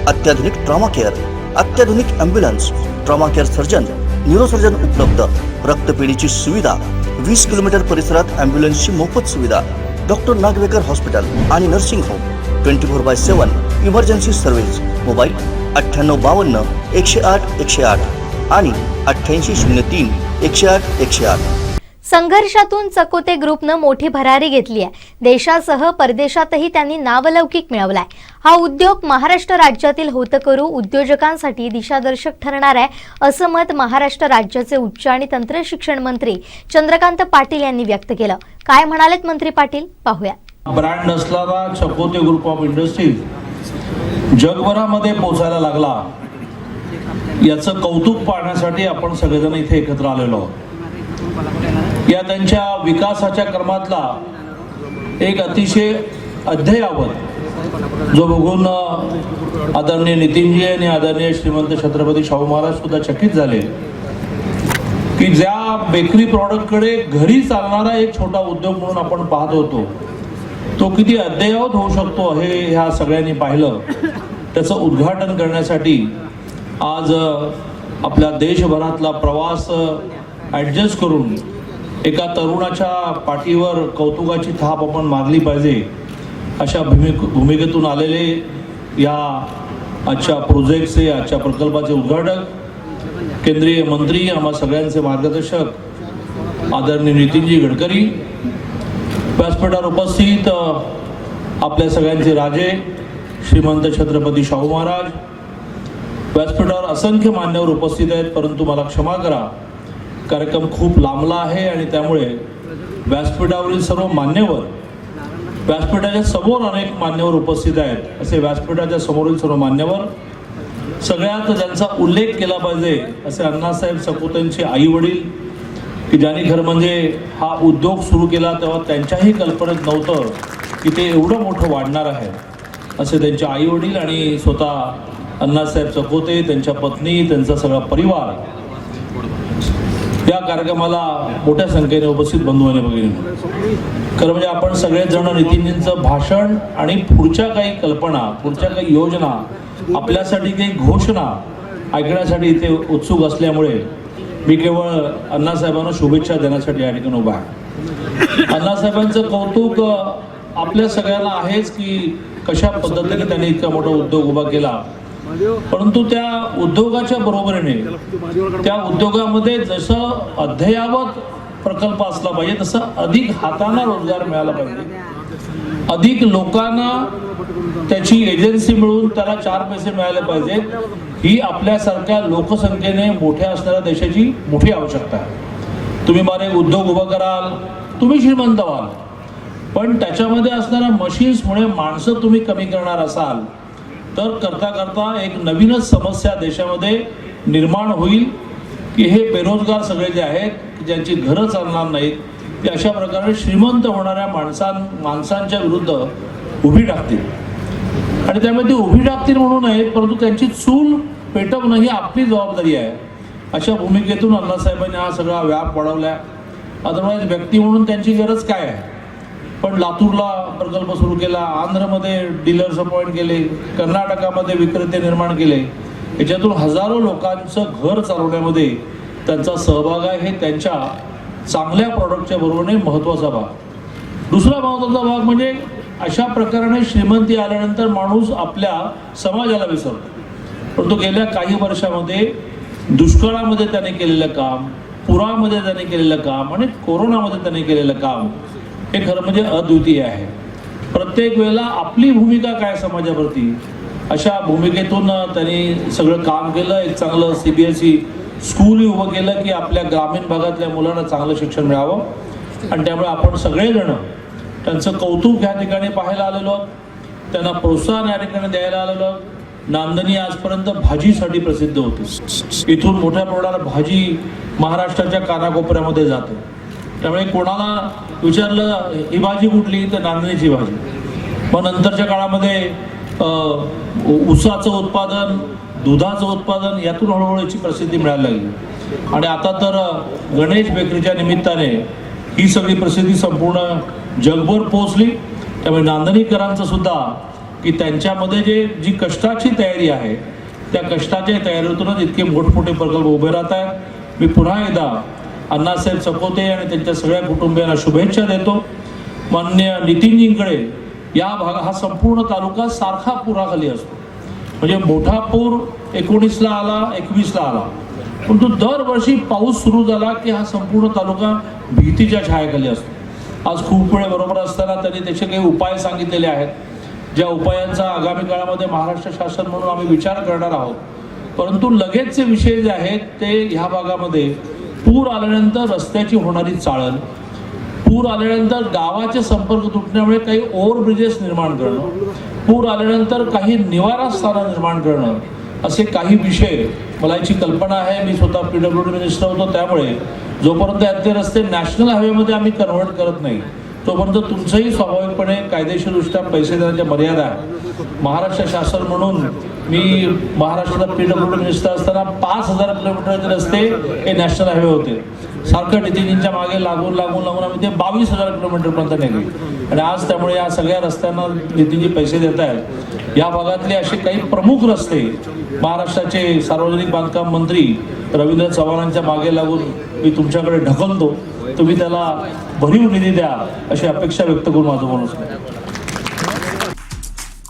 अत्याधुनिक ट्रॉमा केअर, अत्याधुनिक ambulance, trauma care surgeon, neurosurgeon उपलब्ध, रक्तपेढीची सुविधा, 20 किलोमीटर परिसरात ॲम्ब्युलन्सची मोफत सुविधा. डॉक्टर नागवेकर हॉस्पिटल आणि nursing home 24/7 emergency service. Mobile 9852 108 108 आणि 8803 108 108. संघर्षातून चकोते ग्रुपनं मोठी भरारी घेतली आहे. देशासह परदेशातही त्यांनी नावलौकिक मिळवलाय. हा उद्योग महाराष्ट्र राज्यातील होतकरू उद्योजकांसाठी दिशादर्शक ठरणार आहे असं मत महाराष्ट्र राज्याचे उच्च आणि तंत्र शिक्षण मंत्री चंद्रकांत पाटील यांनी व्यक्त केलं. काय म्हणालेत मंत्री पाटील पाहूया. ब्रँड नसलेला चकोते ग्रुप ऑफ इंडस्ट्रीज जगभरामध्ये पोहोचायला लागला याचं कौतुक पाहण्यासाठी आपण सगळेजण इथे एकत्र आलेलो आहोत. या त्यांच्या विकासाच्या क्रमातला एक अतिशय अद्ययावत जो बघून आदरणीय नितीनजी आणि आदरणीय श्रीमंत छत्रपती शाहू महाराज सुद्धा चकित झाले की ज्या बेकरी प्रॉडक्टकडे घरी चालणारा एक छोटा उद्योग म्हणून आपण पाहत होतो तो किती अद्ययावत होऊ शकतो हे ह्या सगळ्यांनी पाहिलं. त्याचं उद्घाटन करण्यासाठी आज आपल्या देशभरातला प्रवास ॲडजस्ट करून एका तरुणाच्या पाठीवर कौतुकाची थाप आपण मारली पाहिजे अशा भूमिकेतून आलेले या आजच्या प्रोजेक्टचे आजच्या प्रकल्पाचे उद्घाटक केंद्रीय मंत्री आम्हा सगळ्यांचे मार्गदर्शक आदरणीय नितीनजी गडकरी, व्यासपीठावर उपस्थित आपल्या सगळ्यांचे राजे श्रीमंत छत्रपती शाहू महाराज, व्यासपीठावर असंख्य मान्यवर उपस्थित आहेत. परंतु मला क्षमा करा, कार्यक्रम खूप लांबला आहे आणि त्यामुळे व्यासपीठावरील सर्व मान्यवर, व्यासपीठाच्या समोर अनेक मान्यवर उपस्थित आहेत, असे व्यासपीठाच्या समोरील सर्व मान्यवर, सगळ्यात ज्यांचा उल्लेख केला पाहिजे असे अण्णासाहेब सकोतेंचे आई वडील, की ज्यांनी खरं म्हणजे हा उद्योग सुरू केला तेव्हा त्यांच्याही कल्पनेत नव्हतं की ते एवढं मोठं वाढणार आहे, असे त्यांचे आई वडील आणि स्वतः अण्णासाहेब सकोते, त्यांच्या पत्नी, त्यांचा सगळा परिवार या कार्यक्रमाला मोठ्या संख्येने उपस्थित बंधू आणि भगिनी. खरं म्हणजे आपण सगळेजण नितीनजींचं भाषण आणि पुढच्या काही कल्पना, पुढच्या काही योजना, आपल्यासाठी काही घोषणा ऐकण्यासाठी इथे उत्सुक असल्यामुळे मी केवळ अण्णासाहेबांना शुभेच्छा देण्यासाठी या ठिकाणी उभा आहे. अण्णासाहेबांचं कौतुक आपल्या सगळ्यांना आहेच की कशा पद्धतीने त्यांनी इतका मोठा उद्योग उभा केला, परंतु त्या उद्योगाच्या बरोबरीने त्या उद्योगामध्ये जसं अद्ययावत प्रकल्प असला पाहिजे तसं अधिक हातांना रोजगार मिळाला पाहिजे, अधिक लोकांना त्याची एजन्सी मिळून त्याला 4 पैसे मिळाले पाहिजेत, ही आपल्यासारख्या लोकसंख्येने मोठ्या असणाऱ्या देशाची मोठी आवश्यकता आहे. तुम्ही बारे उद्योग उभा कराल, तुम्ही श्रीमंत व्हाल, पण त्याच्यामध्ये असणाऱ्या मशीन्समुळे माणसं तुम्ही कमी करणार असाल तर करता करता एक नवीनच समस्या देशामध्ये निर्माण होईल की हे बेरोजगार सगळे जे आहेत ज्यांची घरं चालणार नाहीत ते अशा प्रकारे श्रीमंत होणाऱ्या माणसांच्या विरुद्ध उभी टाकतील आणि त्यामुळे ती उभी टाकतील म्हणू नये, परंतु त्यांची चूल पेटवणं ही आपली जबाबदारी आहे. अशा भूमिकेतून अण्णासाहेबांनी हा सगळा व्याप वाढवला. अदरवाईज व्यक्ती म्हणून त्यांची गरज काय आहे, पण लातूरला प्रकल्प सुरू केला, आंध्रमध्ये डीलर्स अपॉइंट केले, कर्नाटकामध्ये विक्रेते निर्माण केले, याच्यातून हजारो लोकांचं घर चालवण्यामध्ये त्यांचा सहभाग आहे. हे त्यांच्या चांगल्या प्रॉडक्टच्या बरोबरने महत्त्वाचा भाग. दुसरा महत्त्वाचा भाग म्हणजे अशा प्रकारे श्रीमंती आल्यानंतर माणूस आपल्या समाजाला विसरतो, परंतु गेल्या काही वर्षामध्ये दुष्काळामध्ये त्याने केलेलं काम, पुरामध्ये त्याने केलेलं काम आणि कोरोनामध्ये त्याने केलेलं काम हे खरं म्हणजे अद्वितीय आहे. प्रत्येक वेळेला आपली भूमिका काय समाजावरती अशा भूमिकेतून त्यांनी सगळं काम केलं. एक चांगलं CBSE स्कूलही उभं केलं की आपल्या ग्रामीण भागातल्या मुलांना चांगलं शिक्षण मिळावं आणि त्यामुळे आपण सगळेजण त्यांचं कौतुक ह्या ठिकाणी पाहायला आलेलो, त्यांना प्रोत्साहन या ठिकाणी द्यायला आलेलो. नांदणी आजपर्यंत भाजीसाठी प्रसिद्ध होती, इथून मोठ्या प्रमाणात भाजी महाराष्ट्राच्या कानाकोपऱ्यामध्ये जाते. त्यामुळे कोणाला विचारलं ही भाजी कुठली तर नांदणीची भाजी. मग नंतरच्या काळामध्ये ऊसाचं उत्पादन, दुधाचं उत्पादन यातून हळूहळू याची प्रसिद्धी मिळायला लागली आणि आता तर गणेश बेकरीच्या निमित्ताने ही सगळी प्रसिद्धी संपूर्ण जगभर पोहोचली. त्यामुळे नांदणीकरांचं सुद्धा की त्यांच्यामध्ये जी कष्टाची तयारी आहे त्या कष्टाच्या तयारीतूनच इतके मोठमोठे प्रकल्प उभे राहत आहेत. मी पुन्हा एकदा अण्णासाहेब सकोते आणि त्यांच्या सगळ्या कुटुंबियांना शुभेच्छा देतो. माननीय नितीनजींकडे या भाग हा संपूर्ण तालुका सारखा पुराखाली असतो, म्हणजे मोठा पूर 19ला आला, 21ला आला, परंतु दरवर्षी पाऊस सुरू झाला की हा संपूर्ण तालुका भीतीच्या छायेखाली असतो. आज खूप वेळ बरोबर असताना त्यांनी त्याचे काही उपाय सांगितलेले आहेत, ज्या उपायांचा आगामी काळामध्ये महाराष्ट्र शासन म्हणून आम्ही विचार करणार आहोत. परंतु लगेचचे विषय जे आहेत ते ह्या भागामध्ये पूर आल्यानंतर रस्त्याची होणारी चाळण, पूर आल्यानंतर गावाचे संपर्क तुटण्यामुळे काही ओव्हरब्रिजेस निर्माण करणं, पूर आल्यानंतर काही निवारा स्थानं निर्माण करणं, असे काही विषय मला याची कल्पना आहे. मी स्वतः PWD मिनिस्टर होतो, त्यामुळे जोपर्यंत यातले रस्ते नॅशनल हायवेमध्ये आम्ही कन्व्हर्ट करत नाही तोपर्यंत तुमचंही स्वाभाविकपणे कायदेशीरदृष्ट्या पैसे देण्याच्या मर्यादा आहे. महाराष्ट्र शासन म्हणून मी महाराष्ट्राला PWD मिनिस्टर असताना 5,000 किलोमीटरचे रस्ते हे नॅशनल हायवे होते. सारखं नितीनजींच्या मागे लागून आम्ही ते 22,000 किलोमीटरपर्यंत नेले आणि आज त्यामुळे या सगळ्या रस्त्यांना नितीनजी पैसे देत आहेत. या भागातले असे काही प्रमुख रस्ते महाराष्ट्राचे सार्वजनिक बांधकाम मंत्री रवींद्र चव्हाणांच्या मागे लागून मी तुमच्याकडे ढकलतो. तुम्ही त्याला भरीव निधी द्या अशी अपेक्षा व्यक्त करून माझं म्हणून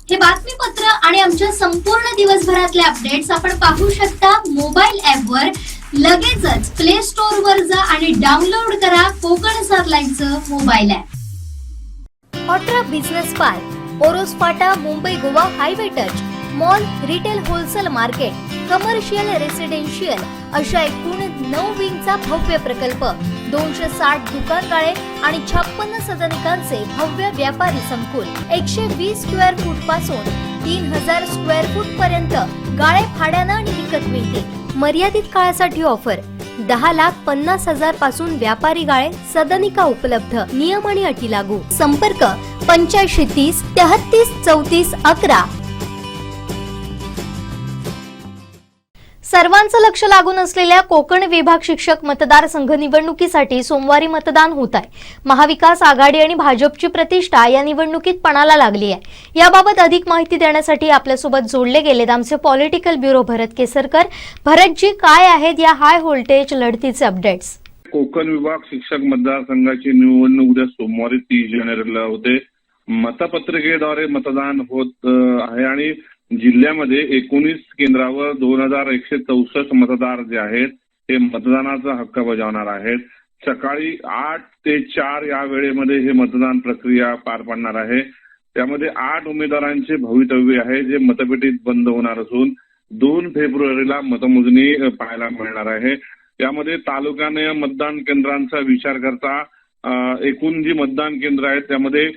हे बातमीपत्र आणि आमच्या संपूर्ण दिवसभरातले अपडेट्स आपण पाहू शकता मोबाईल ऍपवर. लगेचच प्ले स्टोअर वर जा आणि डाउनलोड करा कोकण 7 लाईनचं मोबाईल ऍप. ऑट्रा बिझनेस पार्क, ओरोस फाटा, Mumbai Goa highway touch, mall, retail wholesale market, commercial, residential अशा एकूण 9 विंगचा भव्य प्रकल्प, 260 दुकानगाळे आणि 56 सदनिकांचे भव्य व्यापारी संकुल, 120 स्क्वेअर फूट पासून 3000 स्क्वेअर फूट पर्यंत गाळे भाड्यानं आणि विकत मिळते. मर्यादित काळासाठी ऑफर, 10,50,000 पासून व्यापारी गाळे, सदनिका उपलब्ध. नियम आणि अटी लागू. संपर्क 8530 33 34 11. सर्वांचं लक्ष लागून असलेल्या कोकण विभाग शिक्षक मतदारसंघ निवडणुकीसाठी सोमवारी मतदान होत आहे. महाविकास आघाडी आणि भाजपची प्रतिष्ठा या निवडणुकीत पणाला लागली आहे. याबाबत अधिक माहिती देण्यासाठी आपल्यासोबत जोडले गेलेत आमचे पॉलिटिकल ब्युरो भरत केसरकर. भरतजी, काय आहेत या हाय व्होल्टेज लढतीचे अपडेट्स? कोकण विभाग शिक्षक मतदारसंघाची निवडणूक उद्या सोमवारी 30 जानेवारीला होते. मतपत्रिकेद्वारे मतदान होत आहे आणि जिल्ह्यामध्ये 19 केंद्रावर 2164 मतदार जे आहेत ते मतदानाचा हक्क बजावणार आहेत. सकाळी 8 ते 4 या वेळेमध्ये हे मतदान प्रक्रिया पार पडणार आहे. त्यामध्ये 8 उमेदवारांचे भवितव्य आहे जे मतपेटीत बंद होणार असून 2 फेब्रुवारीला मतमोजणी पाहायला मिळणार आहे. यामध्ये तालुक्याने मतदान केंद्रांचा विचार करता एकूण जी मतदान केंद्र आहेत त्यामध्ये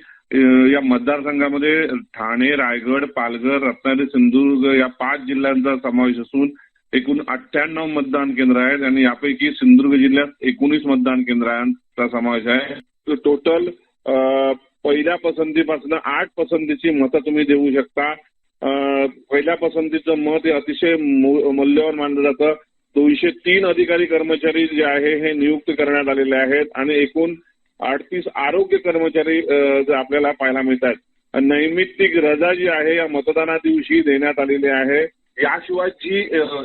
या मतदारसंघामध्ये ठाणे, रायगड, पालघर, रत्नागिरी, सिंधुदुर्ग या 5 जिल्ह्यांचा समावेश असून एकूण 98 मतदान केंद्र आहेत आणि यापैकी सिंधुदुर्ग जिल्ह्यात 19 मतदान केंद्रांचा समावेश आहे. टोटल पहिल्या पसंतीपासून 8 पसंतीची मतं तुम्ही देऊ शकता. पहिल्या पसंतीचं मत हे अतिशय मौल्यवान मानलं जातं. 203 अधिकारी कर्मचारी जे आहे हे नियुक्त करण्यात आलेले आहेत आणि एकूण 38 आरोग्य कर्मचारी आपल्याला पाहायला मिळतात. नैमित्तिक रजा जी आहे या मतदाना दिवशी देण्यात आलेली आहे. याशिवाय जी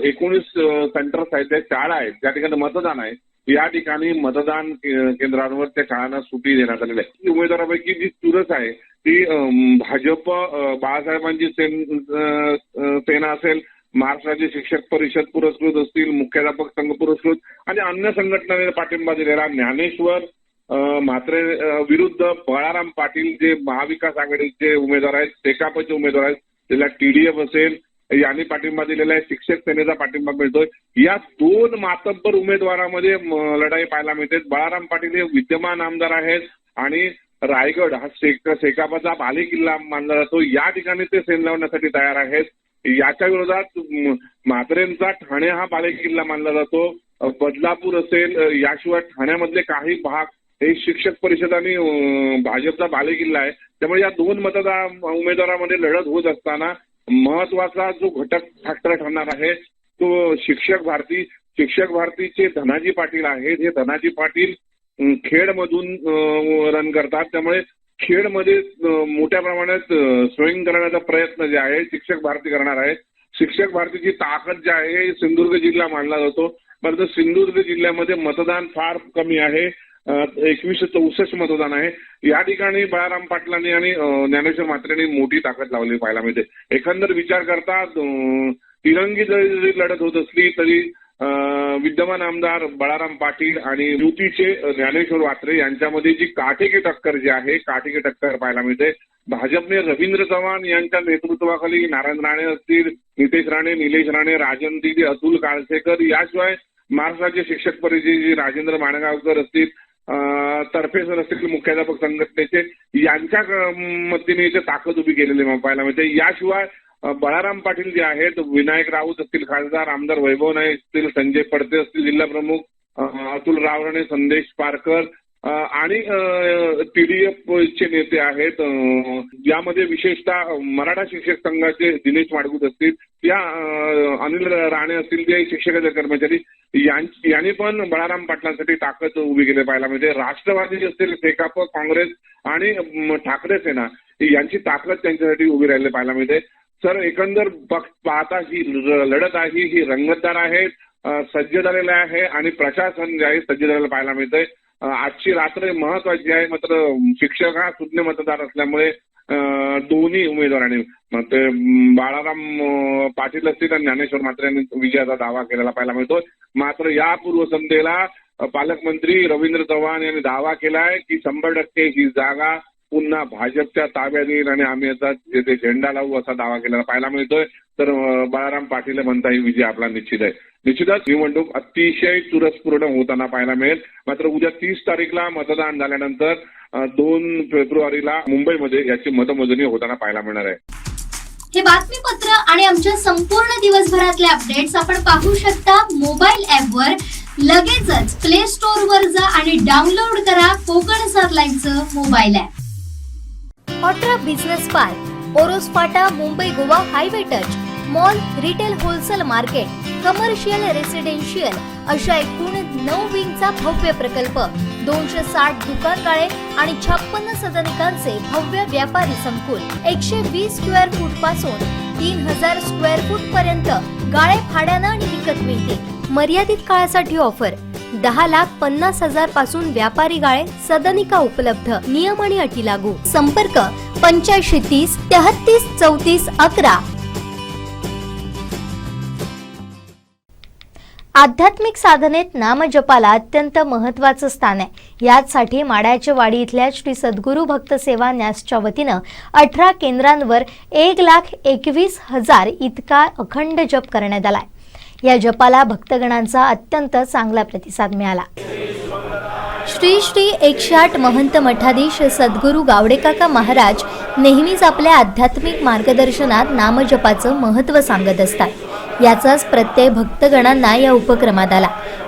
19 सेंटर्स आहेत त्या शाळा आहेत ज्या ठिकाणी मतदान आहे या ठिकाणी मतदान केंद्रांवर त्या शाळांना सुट्टी देण्यात आलेली आहे. उमेदवारापैकी जी चुरस आहे ती भाजप बाळासाहेबांची सेना असेल, महाराष्ट्राचे शिक्षक परिषद पुरस्कृत असतील, मुख्याध्यापक संघ पुरस्कृत आणि अन्य संघटनेने पाठिंबा दिलेला ज्ञानेश्वर म्हात्रे विरुद्ध बळाराम पाटील जे महाविकास आघाडीचे उमेदवार आहेत, सेकापचे उमेदवार आहेत, त्याला TDF असेल यांनी पाठिंबा दिलेला आहे. शिक्षक सेनेचा पाठिंबा मिळतोय. या 2 मातब्बर उमेदवारामध्ये लढाई पाहायला मिळते. बळाराम पाटील हे विद्यमान आमदार आहेत आणि रायगड हा सेकापाचा बालेकिल्ला मानला जातो. या ठिकाणी ते सेन लावण्यासाठी तयार आहेत. याच्या विरोधात म्हात्रेंचा ठाणे हा बालेकिल्ला मानला जातो. बदलापूर असेल, याशिवाय ठाण्यामधले काही भाग हे शिक्षक परिषद आणि भाजपचा बालेकिल्ला आहे. त्यामुळे या 2 उमेदवारांमध्ये लढत होत असताना महत्वाचा जो घटक फॅक्टर ठरणार आहे तो शिक्षक भारतीचे धनाजी पाटील आहेत. हे धनाजी पाटील खेडमधून रन करतात. त्यामुळे खेडमध्ये मोठ्या प्रमाणात स्वयं करण्याचा प्रयत्न जे आहे शिक्षक भारती करणार आहे. शिक्षक भारतीची ताकद जी आहे सिंधुदुर्ग जिल्हा मानला जातो. परंतु सिंधुदुर्ग जिल्ह्यामध्ये मतदान फार कमी आहे. 2164 मतदान आहे. या ठिकाणी बळाराम पाटलांनी आणि ज्ञानेश्वर म्हात्रेंनी मोठी ताकद लावली पाहायला मिळते. एकंदर विचार करता तिरंगी जरी लढत होत असली तरी विद्यमान आमदार बळाराम पाटील आणि युतीचे ज्ञानेश्वर म्हात्रे यांच्यामध्ये जी काटेकी टक्कर जी आहे काटेकी टक्कर पाहायला मिळते. भाजपने रवींद्र चव्हाण यांच्या नेतृत्वाखाली नारायण राणे असतील, नितेश राणे, निलेश राणे, राजन दिदी, अतुल काळसेकर, याशिवाय महाराष्ट्राचे शिक्षक परिषदेचे राजेंद्र माणगावकर असतील, तर्फेसर असतील मुख्याध्यापक संघटनेचे, यांच्या मदतीने इथे ताकद उभी केलेली पाहायला मिळते. याशिवाय बळाराम पाटील जे आहेत, विनायक राऊत असतील खासदार, आमदार वैभव नाईक असतील, संजय पडते असतील जिल्हा प्रमुख, अतुल रावणे, संदेश पारकर आणि TDF चे नेते आहेत. यामध्ये विशेषतः मराठा शिक्षक संघाचे दिनेश माडगूळ असतील, या अनिल राणे असतील, जे शिक्षकाचे कर्मचारी यांनी पण बळाराम पाटलांसाठी ताकद उभी केली पाहायला मिळते. राष्ट्रवादी असतील, सेकाप, काँग्रेस आणि ठाकरे सेना यांची ताकद त्यांच्यासाठी उभी राहिली पाहायला मिळते. सर, एकंदर पाहता ही लढत आहे, ही रंगतदार आहे, सज्ज झालेला आहे आणि प्रशासन जे आहे सज्ज झालेलं पाहायला मिळतंय. आजची रात्र महत्वाची आहे. मात्र शिक्षक हा सुज्ञ मतदार असल्यामुळे दोन्ही उमेदवारांनी ते बाळाराम पाटील असतील आणि ज्ञानेश्वर मात्रे यांनी विजयाचा दावा केलेला पाहायला मिळतोय. मात्र या पूर्वसंध्येला पालकमंत्री रवींद्र चव्हाण यांनी दावा केलाय की 100% ही जागा पुन्हा भाजपच्या ताब्यात येईल आणि आम्ही आता ते झेंडा लावू असा दावा केलेला पाहायला मिळतोय. तर बाळाराम पाटील म्हणता ही विजय आपला निश्चित आहे. निश्चितच निवडणूक अतिशय चुरसपूर्ण होताना पाहायला मिळेल. मात्र उद्या 30 तारीखला मतदान झाल्यानंतर 2 फेब्रुवारीला मुंबईमध्ये याची मतमोजणी होताना पाहायला मिळणार आहे. हे बातमीपत्र आणि आमच्या संपूर्ण दिवसभरातले अपडेट्स आपण पाहू शकता मोबाईल ऍपवर. लगेचच प्ले स्टोअर वर जा आणि डाउनलोड करा कोकण 7 लाईनचं मोबाईल ऍप. ऑट्रा बिझनेस पार्क, ओरोस फाटा, Mumbai Goa highway touch, mall, retail wholesale market, commercial, residential अशा एकूण 9 विंगचा भव्य प्रकल्प, 260 दुकानगाळे आणि 56 सदनिकांचे भव्य व्यापारी संकुल, 120 स्क्वेअर फूट पासून 3000 स्क्वेअर फूट पर्यंत गाळे भाड्यानं आणि विकत मिळतील. मर्यादित काळासाठी ऑफर. 10,50,000 पासून व्यापारी गाळे, सदनिका उपलब्ध. नियम आणि अटी लागू. संपर्क 8530 33 34 11. आध्यात्मिक साधनेत नामजपाला अत्यंत महत्त्वाचं स्थान आहे. याचसाठी माड्याच्या वाडी इथल्या श्री सद्गुरू भक्त सेवा न्यासच्या वतीनं 18 केंद्रांवर 1,21,000 इतका अखंड जप करण्यात आलाय. या जपाला भक्तगणांचा अत्यंत चांगला प्रतिसाद मिळाला. श्री श्री 108 महंत मठाधीश सद्गुरू गावडेकाका महाराज नेहमीच आपल्या आध्यात्मिक मार्गदर्शनात नामजपाचं महत्त्व सांगत असतात. याचाच प्रत्यय भक्तगणांना या उपक्रमात आला.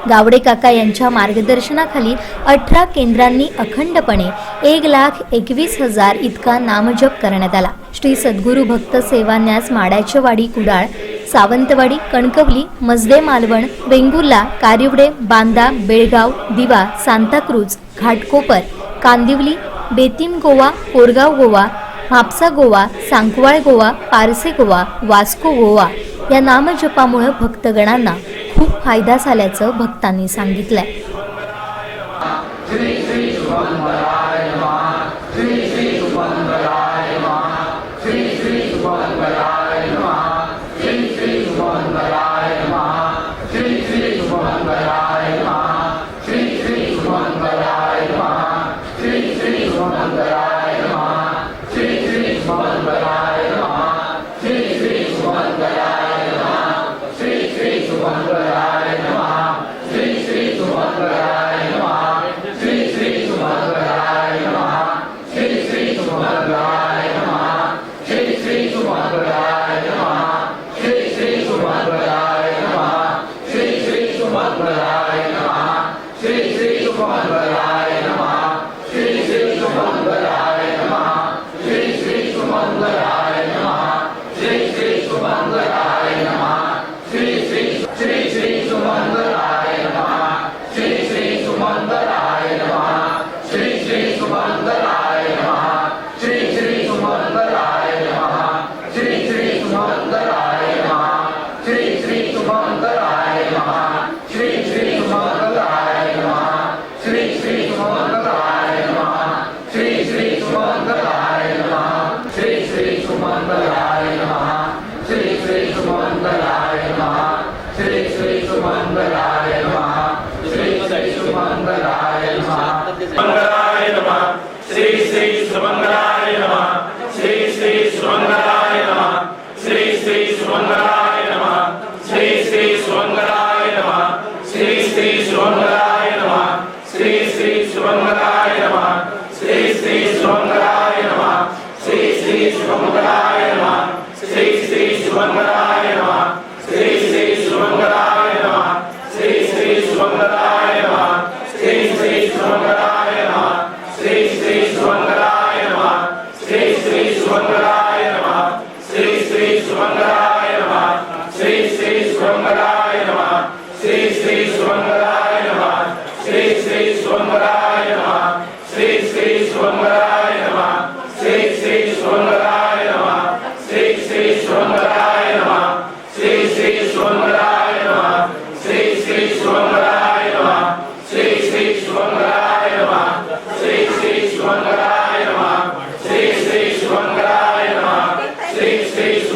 गावडेकाका यांच्या मार्गदर्शनाखाली 18 केंद्रांनी अखंडपणे 1,21,000 इतका नामजप करण्यात आला. श्री सद्गुरू भक्त सेवा न्यास माड्याच्या वाडी, कुडाळ, सावंतवाडी, कणकवली, मजदे, मालवण, वेंगुर्ला, कारिवडे, बांदा, बेळगाव, दिवा, सांताक्रूज, घाटकोपर, कांदिवली, बेतीम गोवा, कोरगाव गोवा, म्हापसा गोवा, सांकवाळ गोवा, पारसे गोवा, वास्को गोवा या नामजपामुळे भक्तगणांना खूप फायदा झाल्याचं भक्तांनी सांगितलंय. श्री श्री